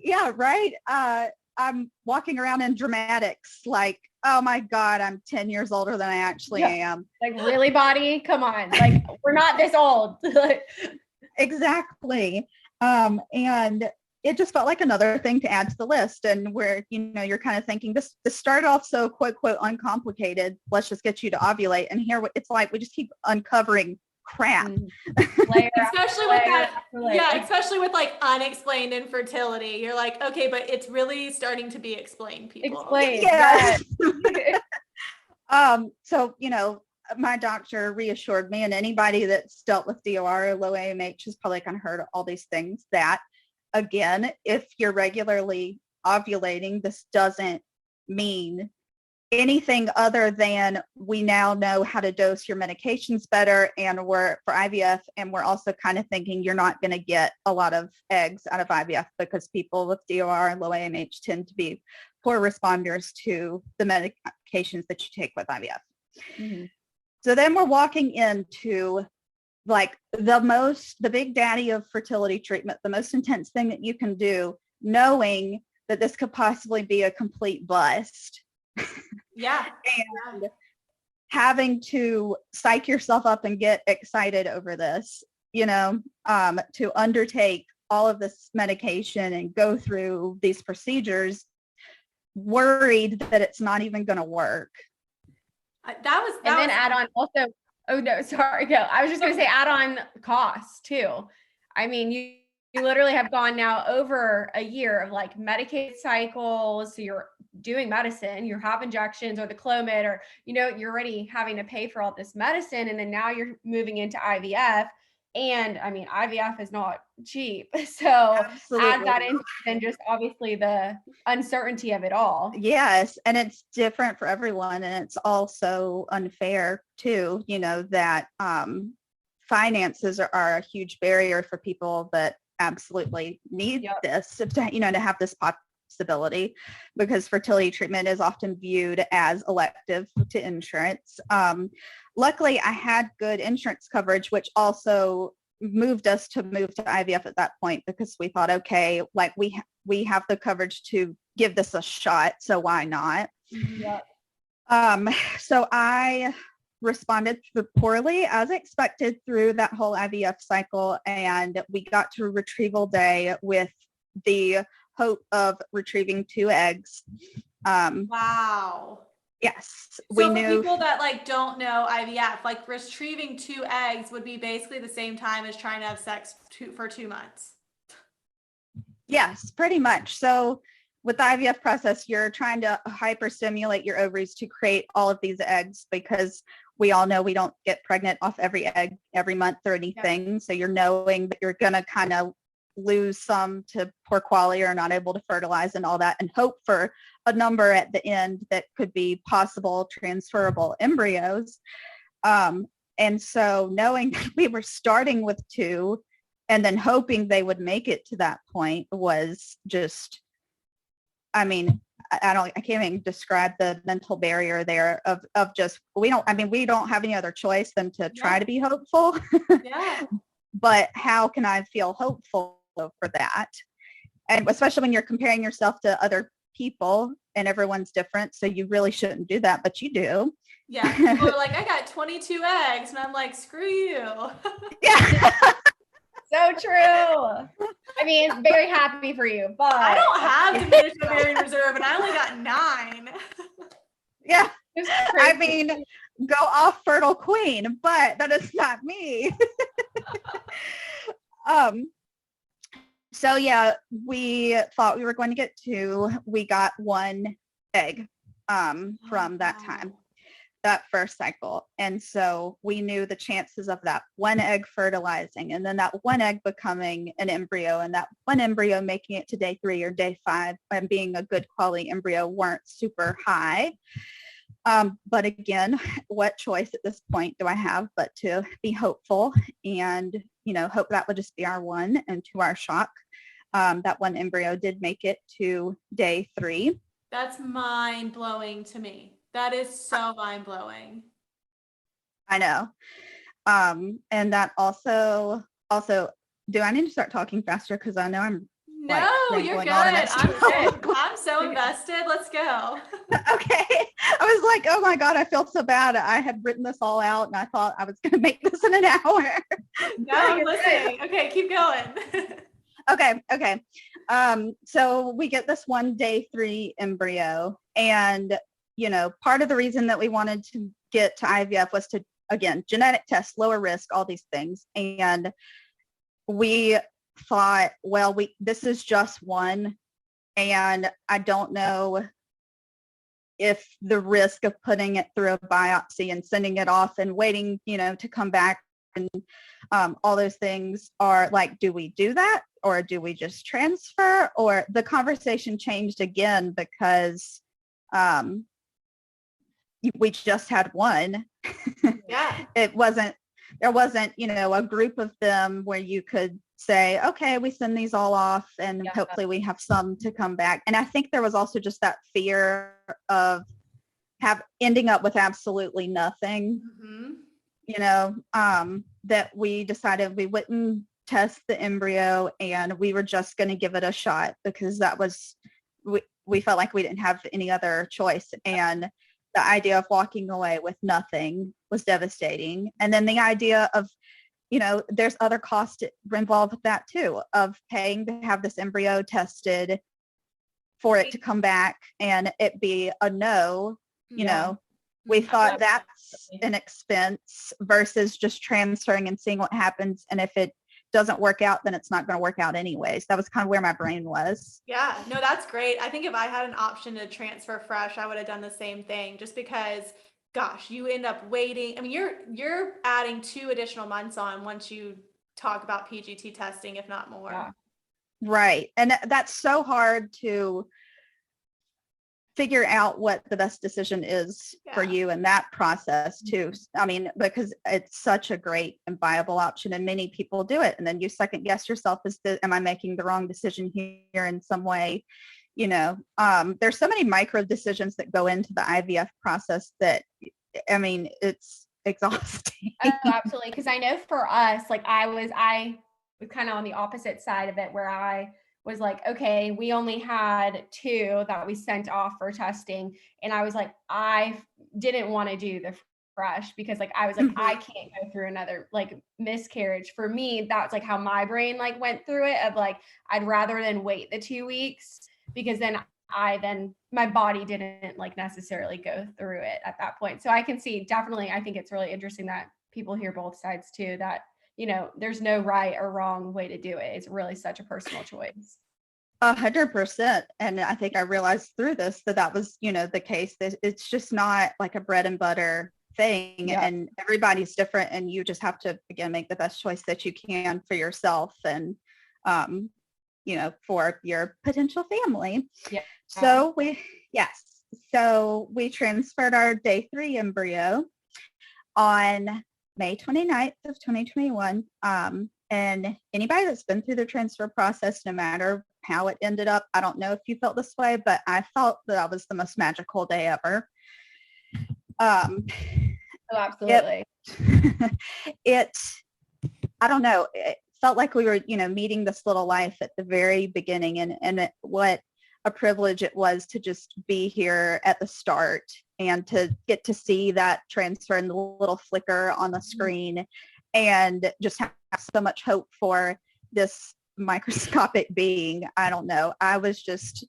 Yeah, right. I'm walking around in dramatics like, oh my God, I'm 10 years older than I actually am. Like, really, body? Come on. Like, we're not this old. Exactly. And it just felt like another thing to add to the list. And where, you're kind of thinking this started off so quote, uncomplicated. Let's just get you to ovulate. And here it's like, we just keep uncovering crap. Especially with that. Yeah. Especially with like unexplained infertility. You're like, okay, but it's really starting to be explained, people. Explained. Yes. So, my doctor reassured me, and anybody that's dealt with DOR or low AMH has probably kind of heard all these things, that again, if you're regularly ovulating, this doesn't mean anything other than we now know how to dose your medications better, and we're for IVF, and we're also kind of thinking you're not going to get a lot of eggs out of IVF because people with DOR and low AMH tend to be poor responders to the medications that you take with IVF. Mm-hmm. So then we're walking into like the big daddy of fertility treatment, the most intense thing that you can do, knowing that this could possibly be a complete bust. Yeah. And having to psych yourself up and get excited over this, to undertake all of this medication and go through these procedures, worried that it's not even going to work. Then add on also, oh no, sorry, go. I was just going to say add on costs too. I mean, you literally have gone now over a year of like medicated cycles. So you're doing medicine, you have injections or the Clomid, or, you're already having to pay for all this medicine. And then now you're moving into IVF. And I mean, IVF is not cheap. So absolutely. Add that in, and just obviously the uncertainty of it all. Yes. And it's different for everyone. And it's also unfair too, that finances are a huge barrier for people that absolutely need this, to have this possibility, because fertility treatment is often viewed as elective to insurance. Luckily, I had good insurance coverage, which also moved us to move to IVF at that point, because we thought, okay, like we have the coverage to give this a shot, so why not? Yep. So I responded poorly as expected through that whole IVF cycle, and we got to retrieval day with the hope of retrieving 2 eggs. Wow. Yes, we knew. People that like don't know IVF, like retrieving 2 eggs would be basically the same time as trying to have sex for 2 months. Yes, pretty much. So with the IVF process, you're trying to hyperstimulate your ovaries to create all of these eggs, because we all know we don't get pregnant off every egg every month or anything. Yep. So you're knowing that you're going to kind of lose some to poor quality or not able to fertilize and all that, and hope for a number at the end that could be possible transferable embryos. And so knowing that we were starting with 2 and then hoping they would make it to that point was just, I mean, I can't even describe the mental barrier there of just, we don't have any other choice than to try to be hopeful. Yeah. But how can I feel hopeful for that? And especially when you're comparing yourself to other people and everyone's different. So you really shouldn't do that, but you do. Yeah. People are like, I got 22 eggs. And I'm like, screw you. Yeah. So true. I mean, very happy for you, but I don't have diminished ovarian reserve and I only got 9. Yeah. I mean, go off fertile queen, but that is not me. So yeah, we thought we were going to get 2. We got 1 egg from that time, that first cycle. And so we knew the chances of that 1 egg fertilizing and then that 1 egg becoming an embryo and that 1 embryo making it to day 3 or day 5 and being a good quality embryo weren't super high. But again, what choice at this point do I have but to be hopeful and, hope that would just be our 1. And to our shock, that 1 embryo did make it to day 3. That's mind blowing to me. That is so mind blowing. I know. And that also, do I need to start talking faster? Because I know I'm No, you're good. I'm so invested. Let's go. Okay. I was like, oh my God, I feel so bad. I had written this all out and I thought I was going to make this in an hour. No, I'm listening. Okay, keep going. Okay. So we get this 1 day 3 embryo, and part of the reason that we wanted to get to IVF was to, again, genetic test, lower risk, all these things. And we thought, well, this is just 1, and I don't know if the risk of putting it through a biopsy and sending it off and waiting, to come back and all those things are like, do we do that or do we just transfer? Or the conversation changed again because we just had 1. Yeah. There wasn't, a group of them where you could say, okay, we send these all off and hopefully we have some to come back. And I think there was also just that fear of ending up with absolutely nothing, that we decided we wouldn't test the embryo and we were just going to give it a shot because that was, we felt like we didn't have any other choice. And the idea of walking away with nothing was devastating. And then the idea of, there's other costs involved with that too, of paying to have this embryo tested for it to come back and it be a no, we thought that's an expense versus just transferring and seeing what happens. And if it doesn't work out, then it's not going to work out anyways. That was kind of where my brain was. Yeah, no, that's great. I think if I had an option to transfer fresh, I would have done the same thing just because, gosh, you end up waiting. I mean, you're adding 2 additional months on once you talk about PGT testing, if not more. Yeah. Right. And that's so hard to figure out what the best decision is for you in that process too. I mean, because it's such a great and viable option and many people do it. And then you second guess yourself am I making the wrong decision here in some way? There's so many micro decisions that go into the IVF process that, I mean, it's exhausting. Oh, absolutely. Because I know for us, like I was kind of on the opposite side of it where I was like, okay, we only had 2 that we sent off for testing. And I was like, I didn't want to do the fresh because like, I was like, I can't go through another like miscarriage. For me, that's like how my brain like went through it of like, I'd rather than wait the 2 weeks because then my body didn't like necessarily go through it at that point. So I can see definitely, I think it's really interesting that people hear both sides too, that there's no right or wrong way to do it. It's really such a personal choice. 100%. And I think I realized through this that was, the case. That it's just not like a bread and butter thing. Yeah. And everybody's different. And you just have to, again, make the best choice that you can for yourself. And for your potential family. Yeah. So we transferred our day 3 embryo on May 29th of 2021. And anybody that's been through the transfer process, no matter how it ended up, I don't know if you felt this way, but I felt that was the most magical day ever. Oh, absolutely. I don't know, it felt like we were, meeting this little life at the very beginning, and what a privilege it was to just be here at the start and to get to see that transfer and the little flicker on the screen, and just have so much hope for this microscopic being. I don't know. I was just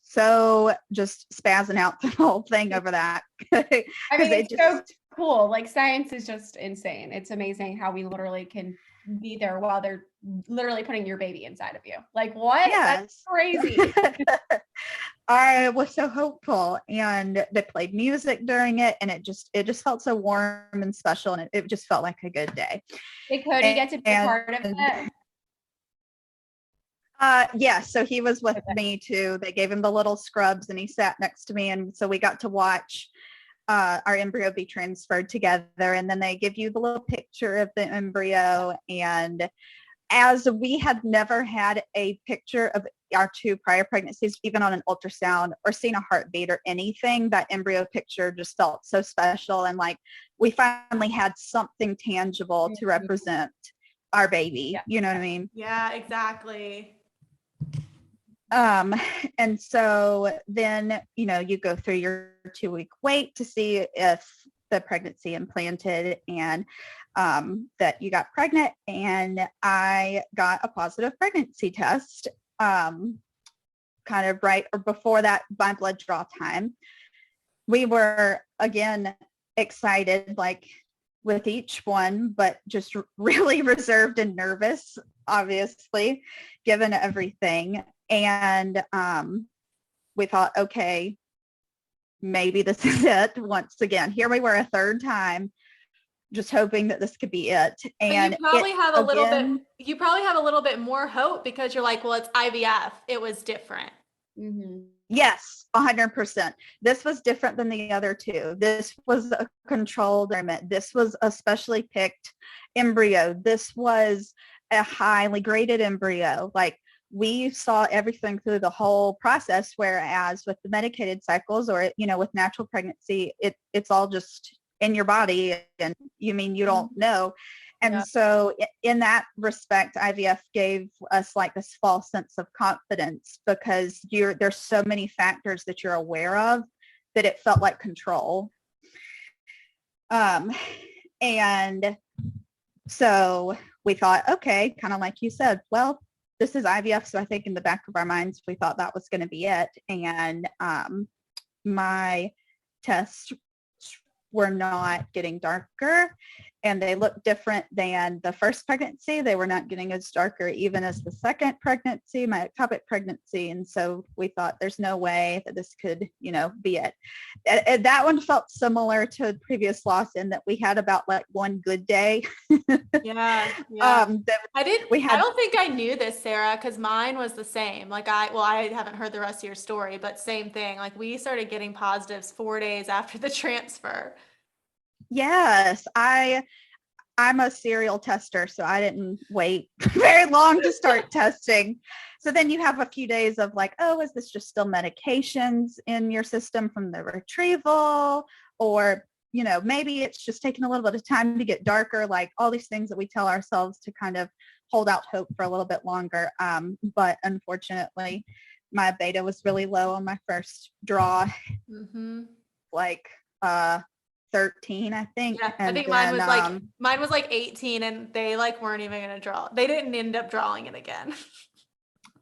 so just spazzing out the whole thing over that. I mean, it's so cool. Like, science is just insane. It's amazing how we literally can be there while they're literally putting your baby inside of you. Like, what? Yes. That's crazy. I was so hopeful, and they played music during it, and it just felt so warm and special, and it just felt like a good day. Did Cody get to be a part of it? Yes, so he was with me too. They gave him the little scrubs, and he sat next to me, and so we got to watch our embryo be transferred together, and then they give you the little picture of the embryo. And as we had never had a picture of our 2 prior pregnancies, even on an ultrasound or seen a heartbeat or anything, that embryo picture just felt so special, and like we finally had something tangible to represent our baby. Yeah. You know what I mean? Yeah, exactly. And so then, you go through your 2-week wait to see if the pregnancy implanted, and that you got pregnant. And I got a positive pregnancy test, kind of right or before that, my blood draw time. We were, again, excited, like with each one, but just really reserved and nervous, obviously, given everything. And we thought, okay, maybe this is it. Once again, here we were a 3rd time, just hoping that this could be it. And you probably have a little bit more hope, because you're like, well, it's IVF. It was different. Mm-hmm. Yes, 100%. This was different than the other 2. This was a controlled experiment. This was a specially picked embryo. This was a highly graded embryo. Like, we saw everything through the whole process, whereas with the medicated cycles, or with natural pregnancy, it's all just in your body, and you don't know. And so in that respect, IVF gave us like this false sense of confidence, because there's so many factors that you're aware of that it felt like control. And so we thought, okay, kind of like you said, well, this is IVF. So I think in the back of our minds, we thought that was going to be it. And my tests were not getting darker, and they looked different than the first pregnancy. They were not getting as darker even as the second pregnancy, my ectopic pregnancy. And so we thought, there's no way that this could, be it. And that one felt similar to the previous loss, in that we had about like one good day. Yeah. I don't think I knew this, Sarah, because mine was the same. Like I haven't heard the rest of your story, but same thing. Like, we started getting positives 4 days after the transfer. Yes, I'm a serial tester, so I didn't wait very long to start testing. So then you have a few days of like, oh, is this just still medications in your system from the retrieval? Or, maybe it's just taking a little bit of time to get darker, like all these things that we tell ourselves to kind of hold out hope for a little bit longer. But unfortunately, my beta was really low on my first draw, like 13, I think. Yeah, I think mine was like 18, and they like weren't even gonna draw. They didn't end up drawing it again.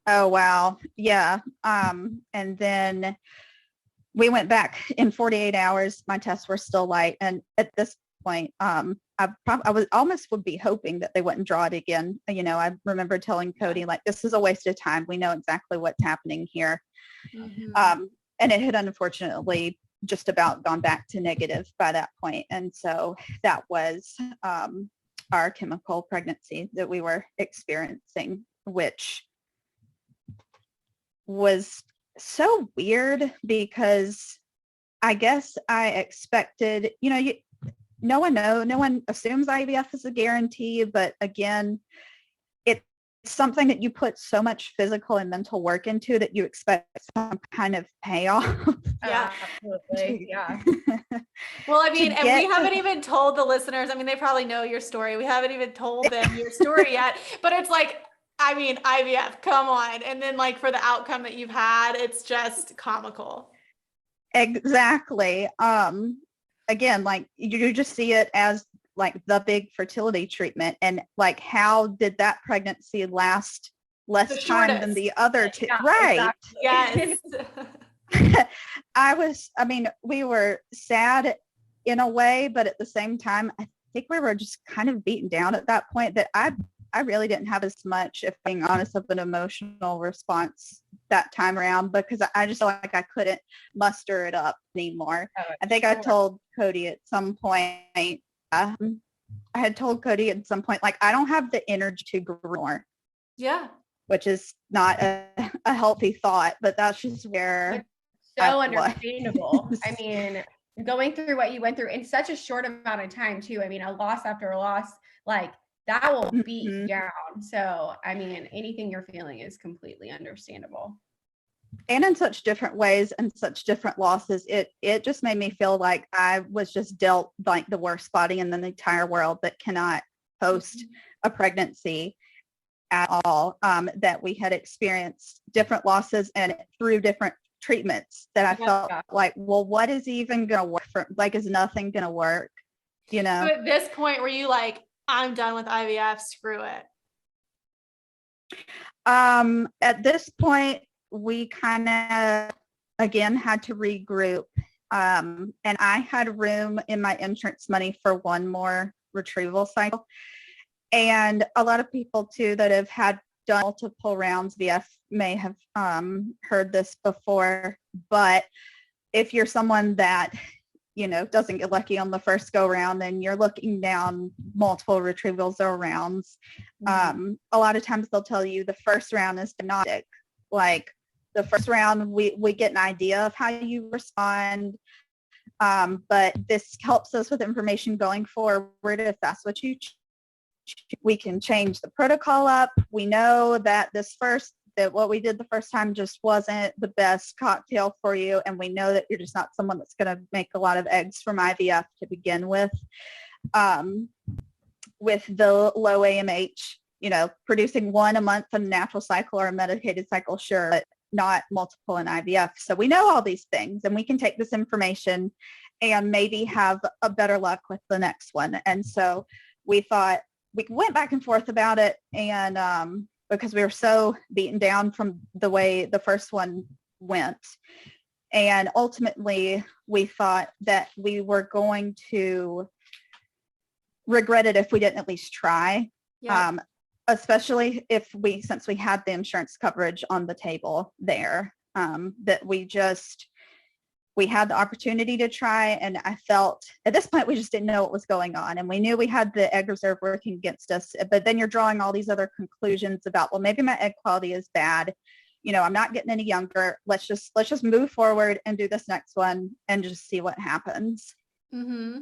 Oh wow. Yeah. And then we went back in 48 hours. My tests were still light, and at this point, I would be hoping that they wouldn't draw it again. I remember telling Cody, like, this is a waste of time. We know exactly what's happening here. And it had unfortunately just about gone back to negative by that point. And so that was our chemical pregnancy that we were experiencing which was so weird because I guess I expected, no one assumes IVF is a guarantee, but again, it's something that you put so much physical and mental work into that you expect some kind of payoff. Yeah, absolutely. Yeah. Well, I mean, and we haven't even told the listeners, I mean, they probably know your story. We haven't even told them your story yet, but it's like, I mean, IVF, come on. And then like for the outcome that you've had, it's just comical. Exactly. Again, like you just see it as like the big fertility treatment, and like how did that pregnancy last less time than the other two? Yeah, right. Exactly. Yes. We were sad in a way, but at the same time, I think we were just kind of beaten down at that point that I really didn't have as much, if being honest, of an emotional response that time around, because I just felt like I couldn't muster it up anymore. I think I told Cody at some point, like, I don't have the energy to grow more. Yeah. Which is not a healthy thought, but that's just where so understandable. I mean, going through what you went through in such a short amount of time too. I mean, a loss after a loss, like that will beat you down. So, I mean, anything you're feeling is completely understandable. And in such different ways and such different losses, it just made me feel like I was just dealt like the worst body in the entire world that cannot host a pregnancy at all, that we had experienced different losses and through different treatments that I felt like, well, what is even going to work for, like, is nothing going to work, So at this point, were you like, I'm done with IVF, screw it? At this point, we kind of, again, had to regroup. And I had room in my insurance money for one more retrieval cycle. And a lot of people too that have had done multiple rounds of IVF may have heard this before, but if you're someone that, doesn't get lucky on the first go round, then you're looking down multiple retrievals or rounds. A lot of times they'll tell you the first round is diagnostic. Like the first round, we get an idea of how you respond. But this helps us with information going forward if that's what you choose. We can change the protocol up. We know that what we did the first time just wasn't the best cocktail for you. And we know that you're just not someone that's going to make a lot of eggs from IVF to begin with. With the low AMH, producing one a month in a natural cycle or a medicated cycle, sure, but not multiple in IVF. So we know all these things, and we can take this information and maybe have a better luck with the next one. And so we thought, we went back and forth about it, and because we were so beaten down from the way the first one went. And ultimately, we thought that we were going to regret it if we didn't at least try, especially since we had the insurance coverage on the table there, that we had the opportunity to try. And I felt at this point, we just didn't know what was going on. And we knew we had the egg reserve working against us, but then you're drawing all these other conclusions about, well, maybe my egg quality is bad. I'm not getting any younger. Let's just move forward and do this next one and just see what happens. Mm-hmm.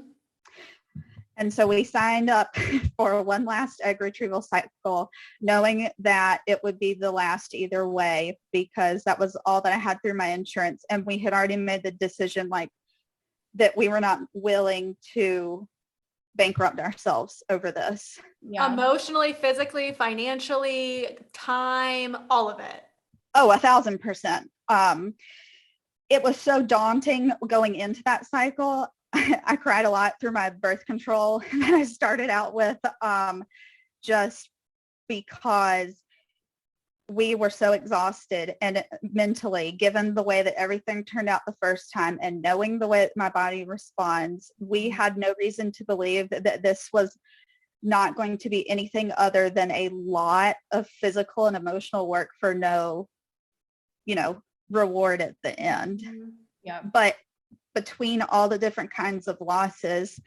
And so we signed up for one last egg retrieval cycle, knowing that it would be the last either way, because that was all that I had through my insurance. And we had already made the decision that we were not willing to bankrupt ourselves over this. Yeah. Emotionally, physically, financially, time, all of it. Oh, 1,000%. It was so daunting going into that cycle. I cried a lot through my birth control that I started out with, just because we were so exhausted and mentally, given the way that everything turned out the first time and knowing the way that my body responds, we had no reason to believe that this was not going to be anything other than a lot of physical and emotional work for no, reward at the end. Yeah. But between all the different kinds of losses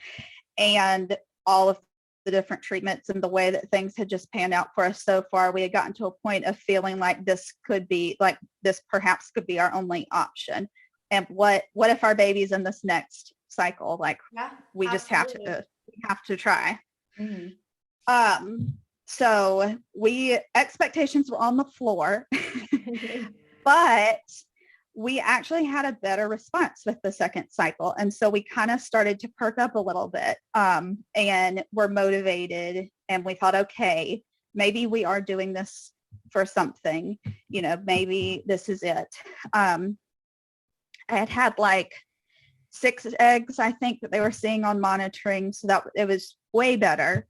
and all of the different treatments and the way that things had just panned out for us so far, we had gotten to a point of feeling like this perhaps could be our only option. And what if our baby's in this next cycle? Like, we just have to try. So expectations were on the floor, but we actually had a better response with the second cycle. And so we kind of started to perk up a little bit, and we're motivated, and we thought, okay, maybe we are doing this for something, maybe this is it. I had like 6 eggs, I think, that they were seeing on monitoring. So that it was way better.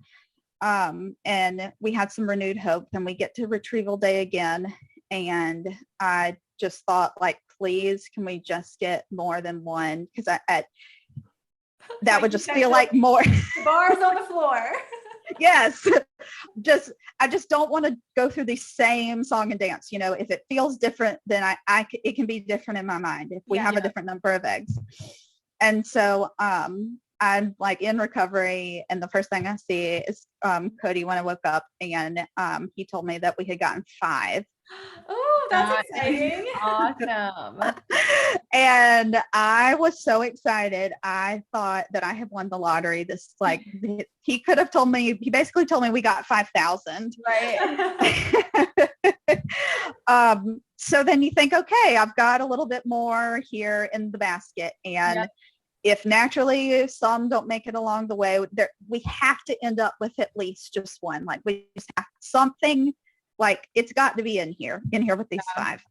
And we had some renewed hope, and we get to retrieval day again. And I just thought, like, please, can we just get more than one? Because that would just feel like more. Bars on the floor. Yes. I just don't want to go through the same song and dance. If it feels different, then it can be different in my mind if we have a different number of eggs. And so I'm like in recovery, and the first thing I see is Cody when I woke up, and he told me that we had gotten 5. Oh, that's exciting. Awesome. And I was so excited. I thought that I had won the lottery. He could have told me, he basically told me we got 5,000. Right. So then you think, okay, I've got a little bit more here in the basket. And if naturally some don't make it along the way, we have to end up with at least just one. Like, we just have something, like, it's got to be in here with these 5.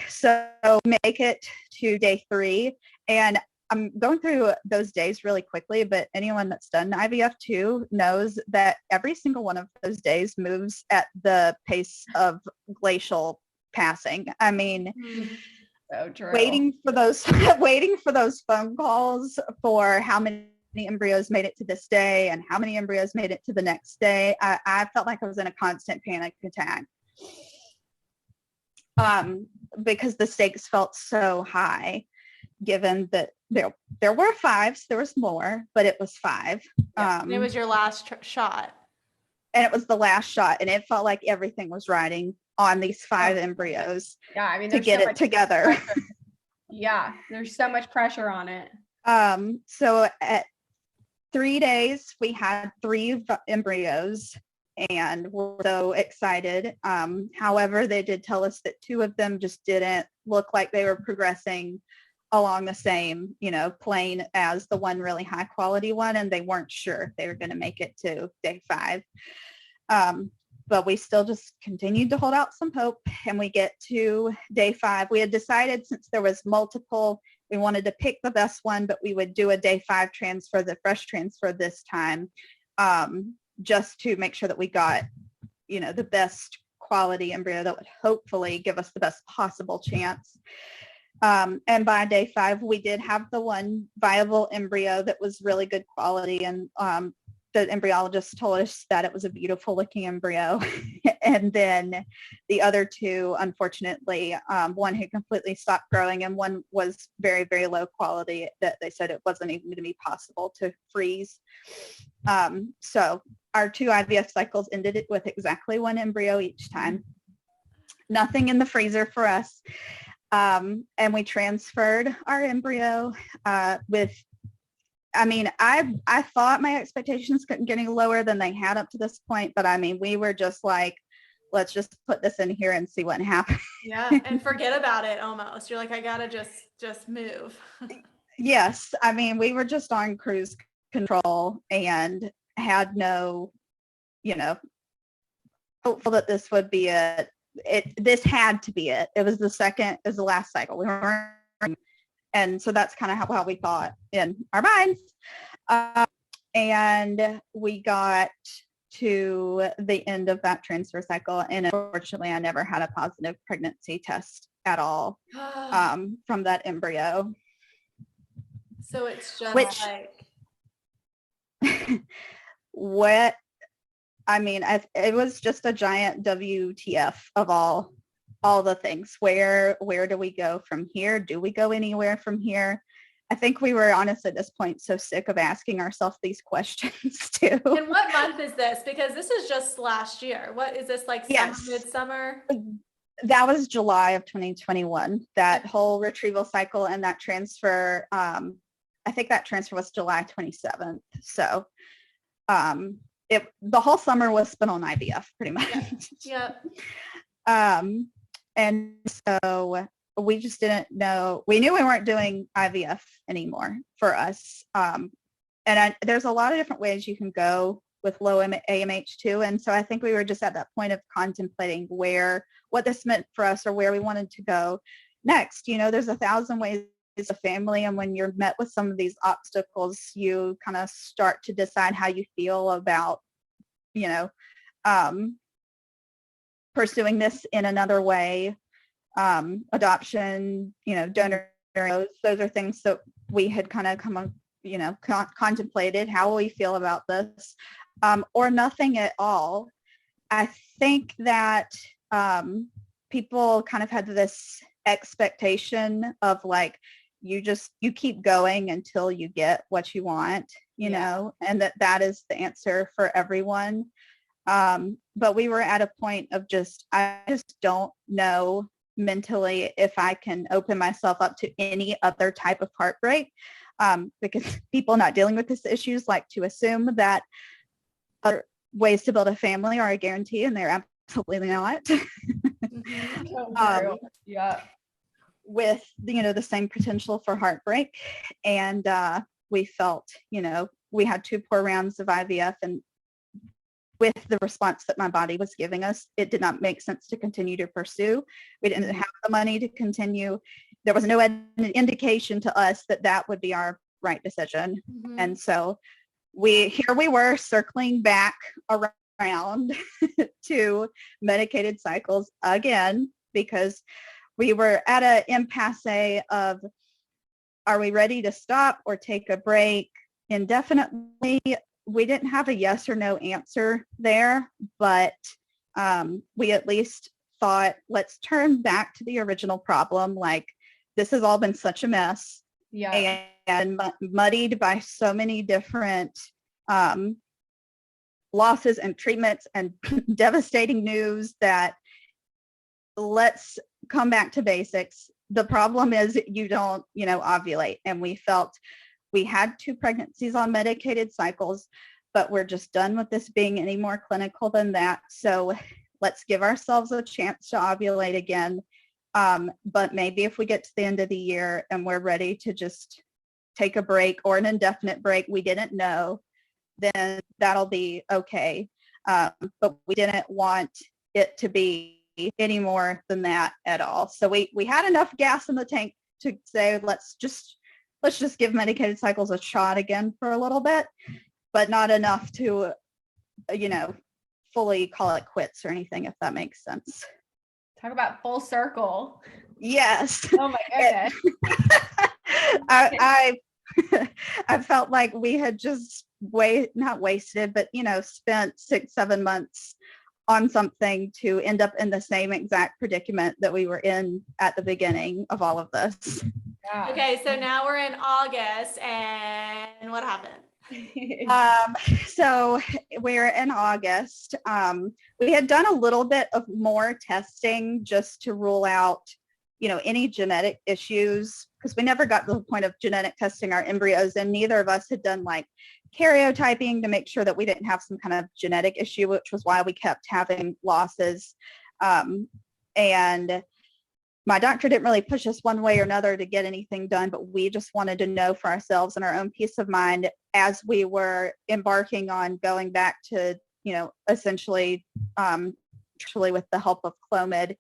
So make it to day 3, and I'm going through those days really quickly, but anyone that's done IVF too knows that every single one of those days moves at the pace of glacial passing. I mean, so true. waiting for those phone calls for how many embryos made it to this day and how many embryos made it to the next day. I felt like I was in a constant panic attack, because the stakes felt so high, given that there were 5s, there was more, but it was 5. And it was your last shot. And it was the last shot, and it felt like everything was riding on these 5 embryos. Yeah, I mean, to get it together. Yeah, there's so much pressure on it. So at 3 days, we had 3 embryos, and we're so excited. However, they did tell us that 2 of them just didn't look like they were progressing along the same, plane as the one really high quality one, and they weren't sure if they were going to make it to day 5. But we still just continued to hold out some hope, and we get to day 5. We had decided, since there was multiple, we wanted to pick the best one, but we would do a day 5 transfer, the fresh transfer this time, just to make sure that we got, the best quality embryo that would hopefully give us the best possible chance. And by day 5, we did have the one viable embryo that was really good quality, and the embryologist told us that it was a beautiful looking embryo. And then the other 2, unfortunately, one had completely stopped growing, and one was very, very low quality that they said it wasn't even going to be possible to freeze. So our 2 IVF cycles ended it with exactly 1 embryo each time. Nothing in the freezer for us. And we transferred our embryo I thought my expectations couldn't get any lower than they had up to this point, but we were just like, let's just put this in here and see what happens. Yeah, and forget about it almost. You're like, I gotta just move. Yes, we were just on cruise control and had no, hopeful that this would be it. This had to be it. It was the last cycle. We weren't. And so that's kind of how we thought in our minds. And we got to the end of that transfer cycle, and unfortunately, I never had a positive pregnancy test at all from that embryo. So it's just it was just a giant WTF of all the things. Where do we go from here? Do we go anywhere from here? I think we were honestly at this point so sick of asking ourselves these questions too. And what month is this? Because this is just last year. What is this, like summer, Yes. midsummer? That was July of 2021, that whole retrieval cycle and that transfer. I think that transfer was July 27th. So the whole summer was spent on IVF pretty much. Yeah. And so we just didn't know. We knew we weren't doing IVF anymore for us. There's a lot of different ways you can go with low AMH2. And so I think we were just at that point of contemplating what this meant for us or where we wanted to go next. There's 1,000 ways as a family. And when you're met with some of these obstacles, you kind of start to decide how you feel about, pursuing this in another way. Adoption, donor, those are things that we had kind of contemplated. How will we feel about this? Or nothing at all. I think that people kind of had this expectation of like, you keep going until you get what you want, know, and that is the answer for everyone. But we were at a point of I just don't know mentally if I can open myself up to any other type of heartbreak, because people not dealing with these issues like to assume that other ways to build a family are a guarantee, and they're absolutely not. Yeah. With the same potential for heartbreak, and we felt we had 2 poor rounds of IVF, and with the response that my body was giving us, it did not make sense to continue to pursue. We didn't have the money to continue. There was no indication to us that would be our right decision. Mm-hmm. And so we were circling back around to medicated cycles again, because we were at an impasse of, are we ready to stop or take a break indefinitely? We didn't have a yes or no answer there, but we at least thought, let's turn back to the original problem. Like, this has all been such a mess, and muddied by so many different losses and treatments and devastating news, that let's come back to basics. The problem is you don't, ovulate. And we felt we had 2 pregnancies on medicated cycles, but we're just done with this being any more clinical than that. So let's give ourselves a chance to ovulate again. But maybe if we get to the end of the year and we're ready to just take a break or an indefinite break, we didn't know, then that'll be okay. But we didn't want it to be any more than that at all. So we had enough gas in the tank to say, let's just give medicated cycles a shot again for a little bit, but not enough to, fully call it quits or anything, if that makes sense. Talk about full circle. Yes. Oh my goodness. I felt like we had just not wasted, but, spent 6-7 months on something to end up in the same exact predicament that we were in at the beginning of all of this. Yeah. Okay, so now we're in August, and what happened? So we're in August. We had done a little bit of more testing just to rule out, any genetic issues, because we never got to the point of genetic testing our embryos, and neither of us had done like karyotyping to make sure that we didn't have some kind of genetic issue, which was why we kept having losses. And my doctor didn't really push us one way or another to get anything done, but we just wanted to know for ourselves and our own peace of mind as we were embarking on going back to, essentially with the help of Clomid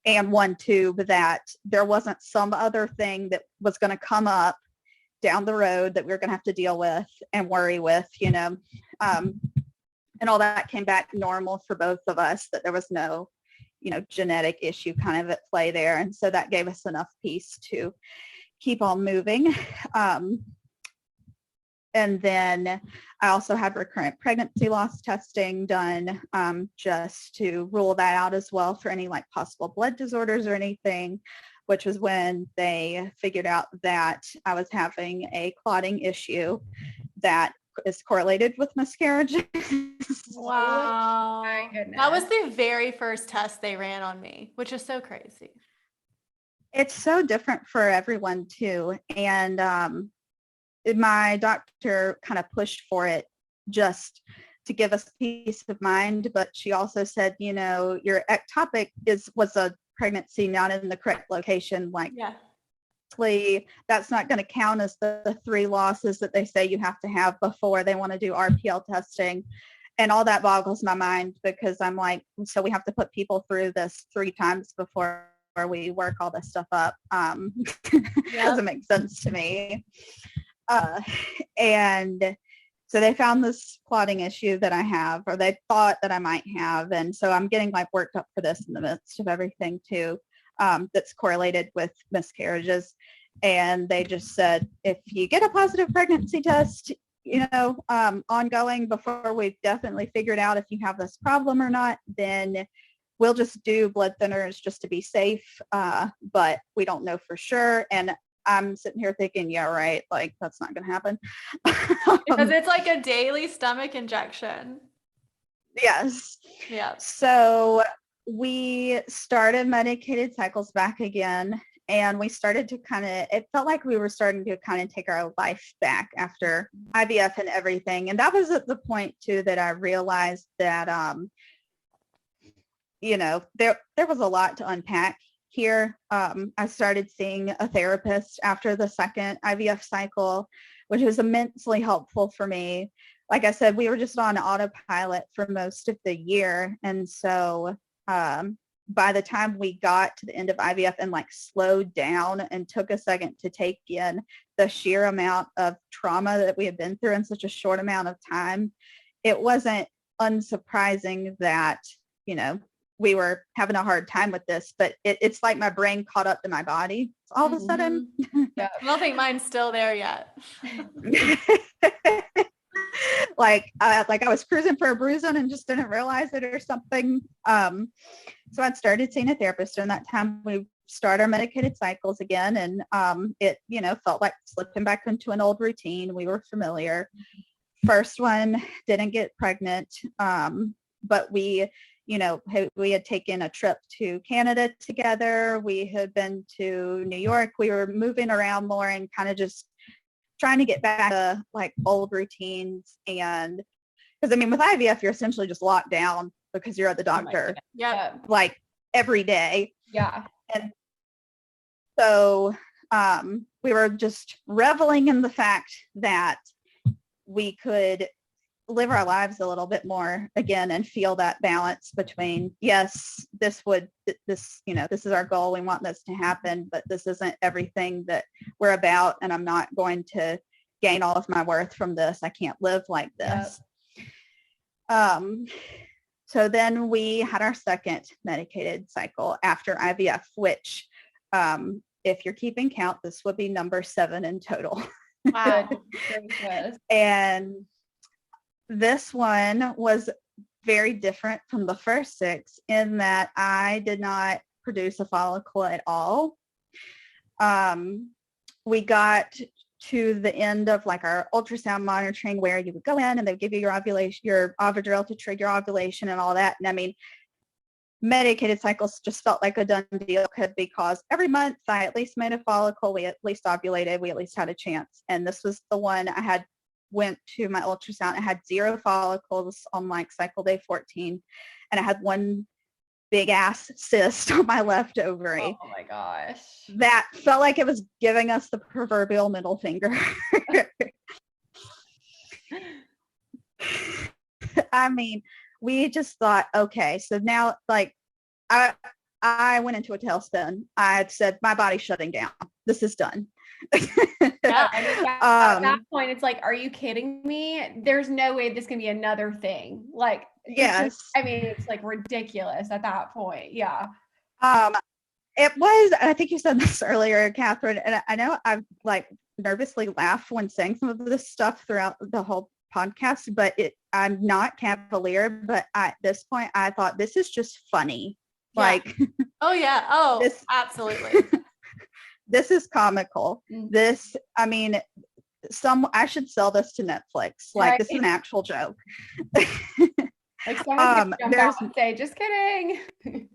and one tube, that there wasn't some other thing that was going to come up down the road that we were going to have to deal with and worry with, and all that came back normal for both of us, that there was no genetic issue kind of at play there. And so that gave us enough peace to keep on moving. And then I also had recurrent pregnancy loss testing done, just to rule that out as well for any like possible blood disorders or anything. which was when they figured out that I was having a clotting issue that is correlated with miscarriages. Wow. My goodness. That was the very first test they ran on me, which is so crazy. It's so different for everyone too. And my doctor kind of pushed for it just to give us peace of mind. But she also said, you know, your ectopic was a pregnancy not in the correct location. Like, Yeah. that's not going to count as the 3 losses that they say you have to have before they want to do RPL testing. And all that boggles my mind, because I'm like, so we have to put people through this 3 times before we work all this stuff up. Doesn't make sense to me. And so they found this clotting issue that I have, or they thought that I might have. And so I'm getting like worked up for this in the midst of everything too, that's correlated with miscarriages. And they just said, if you get a positive pregnancy test, you know, ongoing before we've definitely figured out if you have this problem or not, then we'll just do blood thinners just to be safe. But we don't know for sure. And I'm sitting here thinking, yeah, right. Like, that's not going to happen. Because it's like a daily stomach injection. Yes. Yeah. So we started medicated cycles back again. And we started to it felt like we were starting to kind of take our life back after IVF and everything. And that was at the point too that I realized that, you know, there was a lot to unpack here. I started seeing a therapist after the second IVF cycle, which was immensely helpful for me. Like I said, we were just on autopilot for most of the year. And so by the time we got to the end of IVF and like slowed down and took a second to take in the sheer amount of trauma that we had been through in such a short amount of time, it wasn't unsurprising that, you know, we were having a hard time with this, but it's like my brain caught up to my body all of a sudden. Yeah. I don't think mine's still there yet. like I was cruising for a bruise on and just didn't realize it or something. So I'd started seeing a therapist during that time. We start our medicated cycles again, and it, you know, felt like slipping back into an old routine. We were familiar. First one, didn't get pregnant, but we, you know, we had taken a trip to Canada together. We had been to New York. We were moving around more and kind of just trying to get back to like old routines. And because I mean, with IVF, you're essentially just locked down because you're at the doctor like every day. Yeah. And so we were just reveling in the fact that we could live our lives a little bit more again and feel that balance between, yes, this, you know, this is our goal. We want this to happen, but this isn't everything that we're about. And I'm not going to gain all of my worth from this. I can't live like this. Yep. So then we had our second medicated cycle after IVF, which if you're keeping count, this would be number 7 in total. Wow. And this one was very different from the first 6 in that I did not produce a follicle at all. We got to the end of like our ultrasound monitoring where you would go in and they would give you your ovulation, your Ovidrel to trigger ovulation and all that. And I mean, medicated cycles just felt like a done deal because every month I at least made a follicle. We at least ovulated. We at least had a chance. And this was the one I had went to my ultrasound. I had 0 follicles on like cycle day 14. And I had one big ass cyst on my left ovary. Oh my gosh. That felt like it was giving us the proverbial middle finger. I mean, we just thought, okay, so now like I went into a tailspin. I had said, my body's shutting down. This is done. Yeah, I mean, at that point, it's like, are you kidding me? There's no way this can be another thing. Like, yes. I mean, it's like ridiculous at that point. Yeah. It was, I think you said this earlier, Catherine, and I know I've like nervously laughed when saying some of this stuff throughout the whole podcast, but I'm not cavalier, but at this point I thought this is just funny. Yeah. Like, oh yeah. Oh, absolutely. this is comical. This, I mean, I should sell this to Netflix. Like, Right. this is an actual joke. Like someone could jump out and say, just kidding.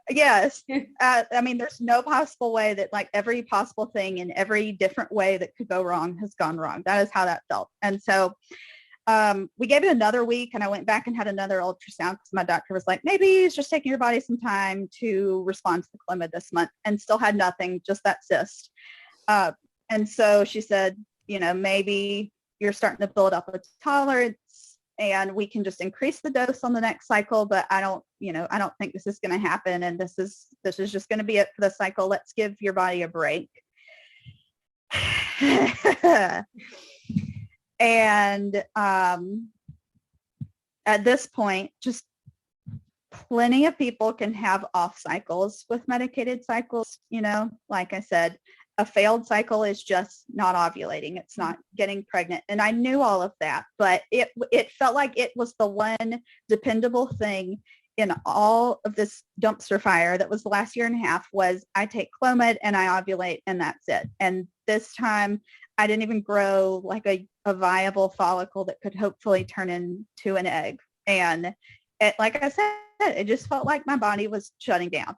Yes. I mean, there's no possible way that, like, every possible thing in every different way that could go wrong has gone wrong. That is how that felt. And so we gave it another week, and I went back and had another ultrasound because my doctor was like, maybe it's just taking your body some time to respond to the Clomid this month, and still had nothing, just that cyst. And so she said, you know, maybe you're starting to build up a tolerance and we can just increase the dose on the next cycle, but I don't think this is going to happen. And this is just going to be it for the cycle. Let's give your body a break. And at this point, just plenty of people can have off cycles with medicated cycles. You know, like I said, a failed cycle is just not ovulating. It's not getting pregnant. And I knew all of that, but it felt like it was the one dependable thing in all of this dumpster fire that was the last year and a half was I take Clomid and I ovulate and that's it. And this time I didn't even grow like a viable follicle that could hopefully turn into an egg. And like I said, it just felt like my body was shutting down.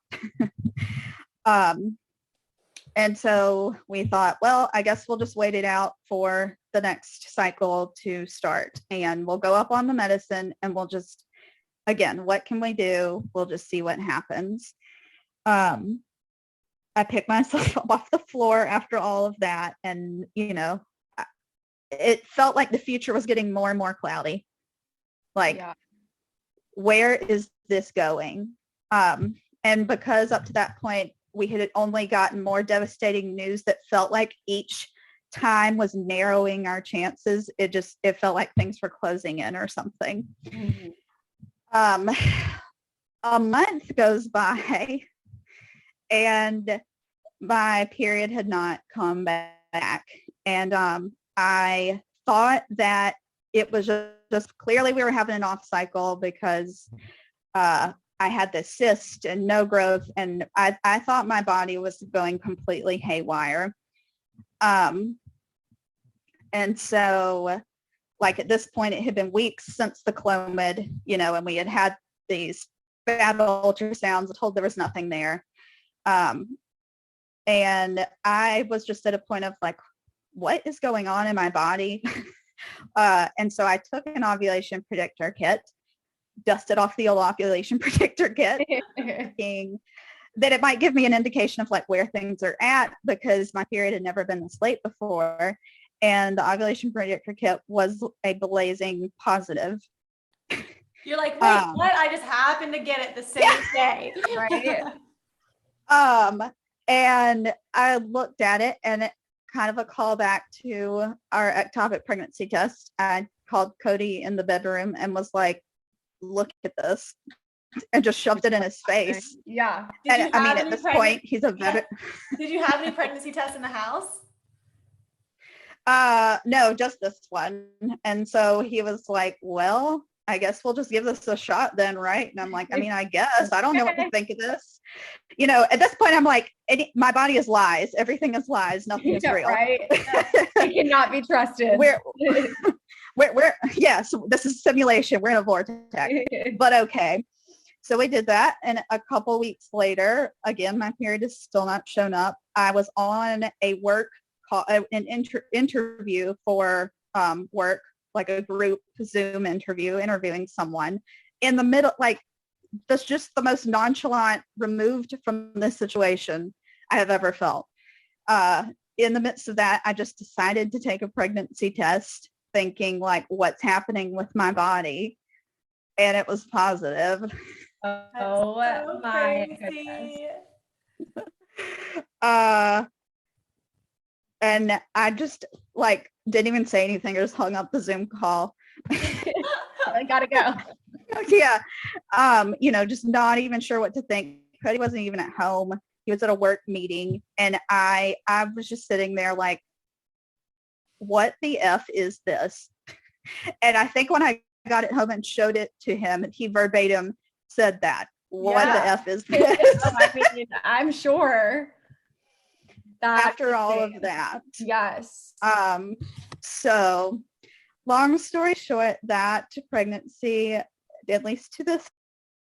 And so we thought, well, I guess we'll just wait it out for the next cycle to start, and we'll go up on the medicine and we'll just, again, what can we do? We'll just see what happens. I picked myself up off the floor after all of that. And, you know, it felt like the future was getting more and more cloudy. Like, where is this going? And because up to that point, we had only gotten more devastating news that felt like each time was narrowing our chances. It felt like things were closing in or something. Mm-hmm. A month goes by and my period had not come back. And I thought that it was just clearly we were having an off cycle because I had this cyst and no growth, and I thought my body was going completely haywire. And so, like, at this point, it had been weeks since the Clomid, you know, and we had these bad ultrasounds told there was nothing there. And I was just at a point of like, what is going on in my body? And so I took an ovulation predictor kit, dusted off the old ovulation predictor kit, thinking that it might give me an indication of like where things are at, because my period had never been this late before. And the ovulation predictor kit was a blazing positive. You're like, wait, what? I just happened to get it the same day. Right. And I looked at it, and it kind of a callback to our ectopic pregnancy test. I called Cody in the bedroom and was like, look at this, and just shoved it in his face. Yeah. And I mean, at this point, he's a veteran. Did you have any pregnancy tests in the house? No, just this one. And so he was like, well, I guess we'll just give this a shot then, right? And I'm like, I mean, I guess. I don't know what to think of this. You know, at this point, I'm like, my body is lies. Everything is lies. Nothing is real. Right? It cannot be trusted. Yes, this is simulation. We're in a vortex, but okay. So we did that. And a couple weeks later, again, my period is still not shown up. I was on a work call, an interview for work, like a group Zoom interview, interviewing someone in the middle, like that's just the most nonchalant, removed from this situation I have ever felt. In the midst of that, I just decided to take a pregnancy test, thinking like, what's happening with my body? And it was positive. Oh so my crazy. Goodness. And I just like didn't even say anything. I just hung up the Zoom call. I gotta go. Yeah. You know, just not even sure what to think. Cody wasn't even at home. He was at a work meeting, and I was just sitting there like, what the F is this? And I think when I got it home and showed it to him, he verbatim said that. What the F is this? I mean, I'm sure. after all of that. Yes. So long story short, that pregnancy, at least to this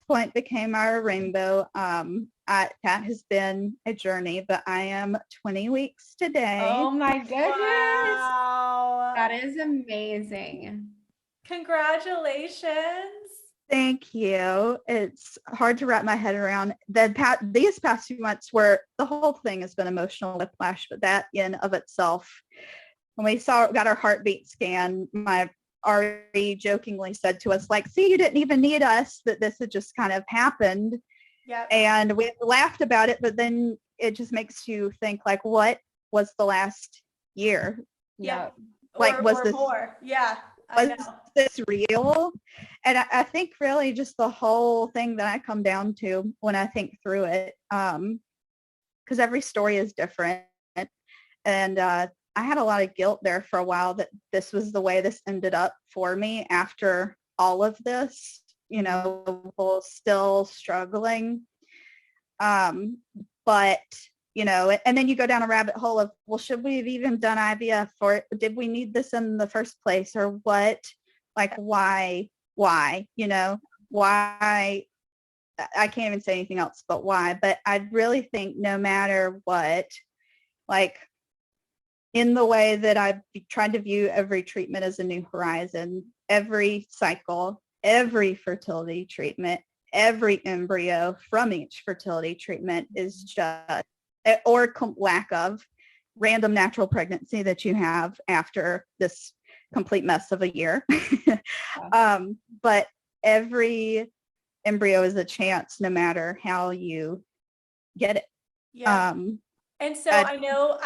point, became our rainbow. That has been a journey, but I am 20 weeks today. Oh my goodness. Wow. That is amazing. Congratulations. Thank you. It's hard to wrap my head around. These past few months where the whole thing has been emotional whiplash, but that in of itself, when we got our heartbeat scan, my RE jokingly said to us, like, see, you didn't even need us, that this had just kind of happened. Yep. And we laughed about it, but then it just makes you think, like, what was the last year? Yeah. Like, was or this more? Yeah. I know. this real? And I think really just the whole thing that I come down to when I think through it, because every story is different. And I had a lot of guilt there for a while that this was the way this ended up for me after all of this, people still struggling. But, and then you go down a rabbit hole of, well, should we have even done IVF, or did we need this in the first place, or what? Like, why, why? I can't even say anything else but why. But I really think no matter what, like, in the way that I've tried to view every treatment as a new horizon, every cycle, every fertility treatment, every embryo from each fertility treatment is just, or lack of, random natural pregnancy that you have after this complete mess of a year. But every embryo is a chance, no matter how you get it. Yeah. And so I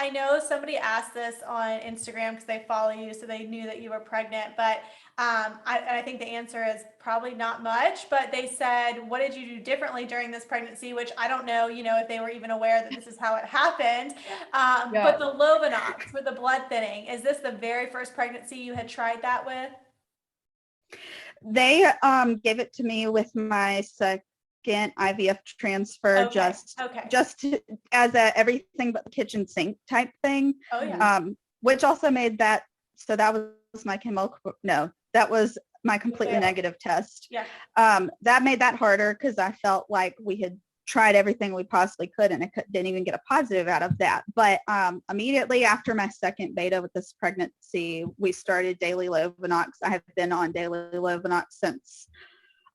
know somebody asked this on Instagram because they follow you, so they knew that you were pregnant. But I think the answer is probably not much. But they said, what did you do differently during this pregnancy? Which I don't know, if they were even aware that this is how it happened. But the Lovenox for the blood thinning, is this the very first pregnancy you had tried that with? They gave it to me with my second IVF transfer, just as a everything but the kitchen sink type thing. Oh yeah. Which also made that, so that was my that was my completely negative test. Yeah. That made that harder because I felt like we had tried everything we possibly could and I didn't even get a positive out of that. But immediately after my second beta with this pregnancy, we started daily Lovenox. I have been on daily Lovenox since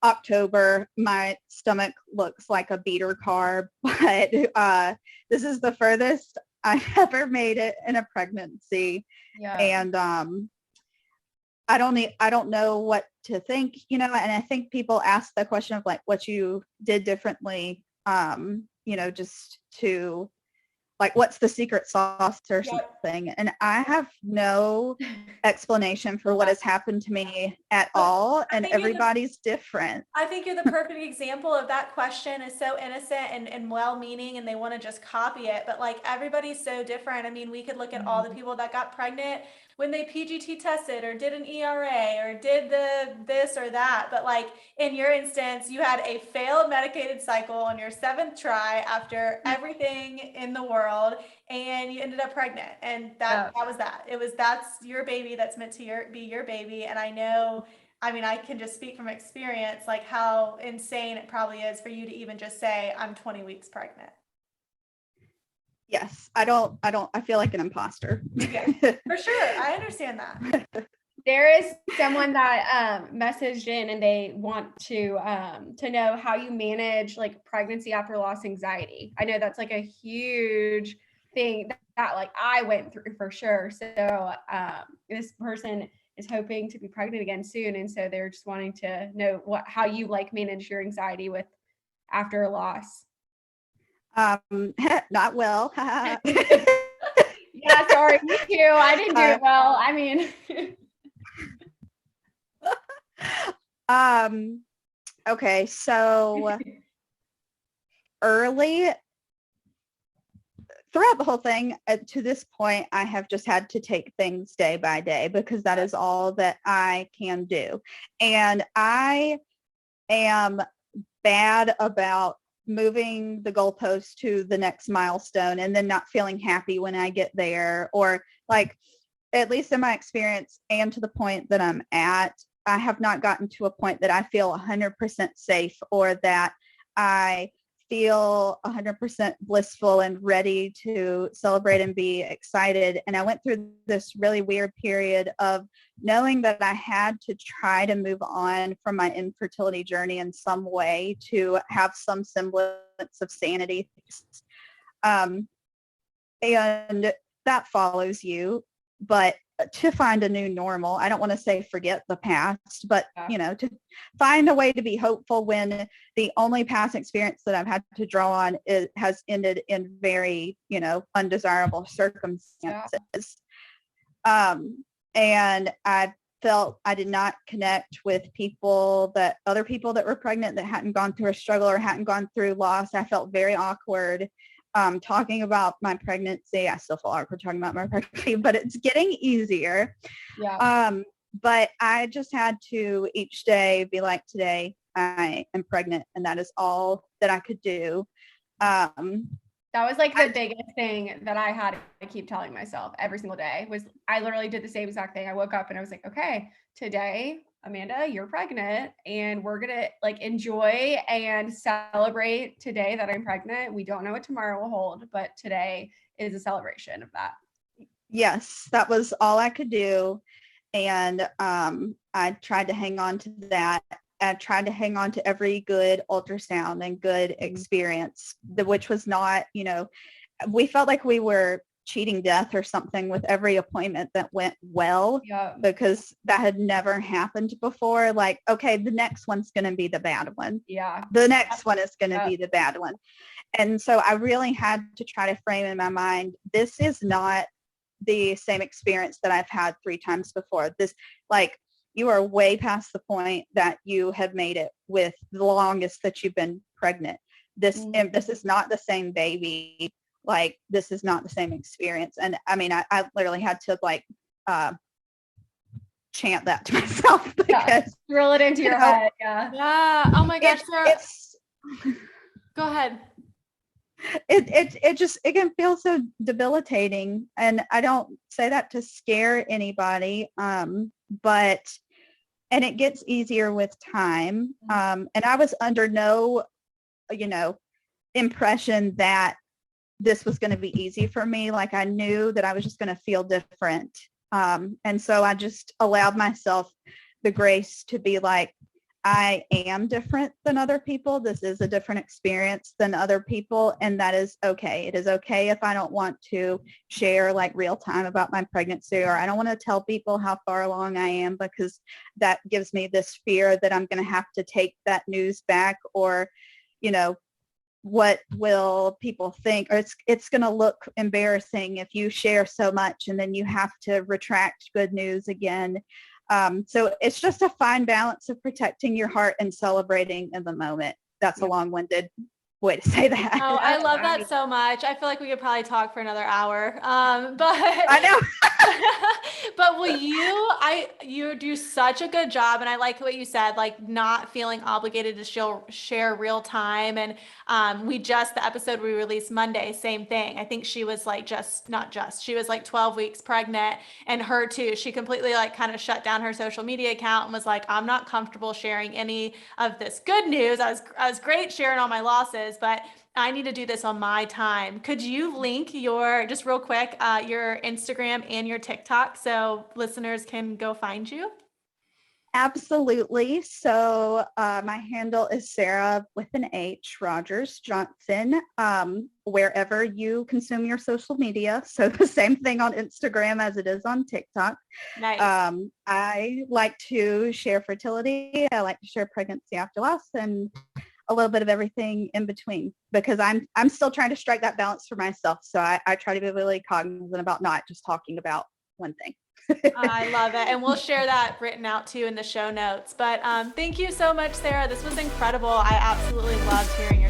October. My stomach looks like a beater car, but this is the furthest I ever made it in a pregnancy. Yeah. And I don't know what to think, and I think people ask the question of like what you did differently, just to like, what's the secret sauce or something. And I have no explanation for what has happened to me at all. And everybody's different. I think you're the perfect example of that question. Is so innocent and well-meaning, and they want to just copy it. But like, everybody's so different. I mean, we could look at all the people that got pregnant when they PGT tested or did an ERA or did this or that. But like in your instance, you had a failed medicated cycle on your 7th try after everything in the world, and you ended up pregnant. And that was that. That's your baby. That's meant to be your baby. And I can just speak from experience, like how insane it probably is for you to even just say, I'm 20 weeks pregnant. Yes, I feel like an imposter. Yeah, for sure. I understand that. There is someone that messaged in and they want to know how you manage like pregnancy after loss anxiety. I know that's like a huge thing that like I went through for sure. So this person is hoping to be pregnant again soon, and so they're just wanting to know how you like manage your anxiety with after a loss. Not well. Yeah, sorry, me too. I didn't do it well. I mean, okay, so early throughout the whole thing, to this point, I have just had to take things day by day because that is all that I can do. And I am bad about moving the goalpost to the next milestone and then not feeling happy when I get there, or like, at least in my experience and to the point that I'm at, I have not gotten to a point that I feel 100% safe or that I feel 100% blissful and ready to celebrate and be excited. And I went through this really weird period of knowing that I had to try to move on from my infertility journey in some way to have some semblance of sanity. And that follows you. But to find a new normal, I don't want to say forget the past, but, to find a way to be hopeful when the only past experience that I've had to draw on has ended in very, undesirable circumstances. And I felt I did not connect with other people that were pregnant that hadn't gone through a struggle or hadn't gone through loss. I felt very awkward talking about my pregnancy. I still feel awkward talking about my pregnancy, but it's getting easier. Yeah. But I just had to each day be like, today I am pregnant, and that is all that I could do. That was like the biggest thing that I had to keep telling myself every single day was I literally did the same exact thing. I woke up and I was like, okay, today, Amanda, you're pregnant and we're going to like enjoy and celebrate today that I'm pregnant. We don't know what tomorrow will hold, but today is a celebration of that. Yes, that was all I could do. And I tried to hang on to that. I tried to hang on to every good ultrasound and good experience, which was not, we felt like we were cheating death or something with every appointment that went well, because that had never happened before. Like, okay, the next one's going to be the bad one. Yeah. The next one is going to be the bad one. And so I really had to try to frame in my mind, this is not the same experience that I've had 3 times before. This, like, you are way past the point that you have made it with the longest that you've been pregnant. This is not the same baby. Like, this is not the same experience. And I mean, I literally had to like chant that to myself because drill it into your head. Yeah. Oh my gosh. Go ahead. It can feel so debilitating, and I don't say that to scare anybody, but it gets easier with time. And I was under no impression that this was going to be easy for me. Like, I knew that I was just going to feel different, and so I just allowed myself the grace to be like, I am different than other people. This is a different experience than other people. And that is okay. It is okay if I don't want to share like real time about my pregnancy, or I don't want to tell people how far along I am, because that gives me this fear that I'm going to have to take that news back, or, what will people think? Or it's going to look embarrassing if you share so much and then you have to retract good news again. So it's just a fine balance of protecting your heart and celebrating in the moment. That's a long-winded way to say that. Oh, I love that so much. I feel like we could probably talk for another hour. But I know. But you do such a good job. And I like what you said, like not feeling obligated to share real time. And the episode we released Monday, same thing. I think she was like she was like 12 weeks pregnant, and her too. She completely like kind of shut down her social media account and was like, I'm not comfortable sharing any of this good news. I was great sharing all my losses, but I need to do this on my time. Could you link just real quick, your Instagram and your TikTok so listeners can go find you? Absolutely. So my handle is Sarah with an H, Rogers Johnson, wherever you consume your social media. So the same thing on Instagram as it is on TikTok. Nice. I like to share fertility. I like to share pregnancy after loss and a little bit of everything in between, because I'm still trying to strike that balance for myself. So I try to be really cognizant about not just talking about one thing. I love it. And we'll share that written out too in the show notes. But thank you so much, Sarah. This was incredible. I absolutely loved hearing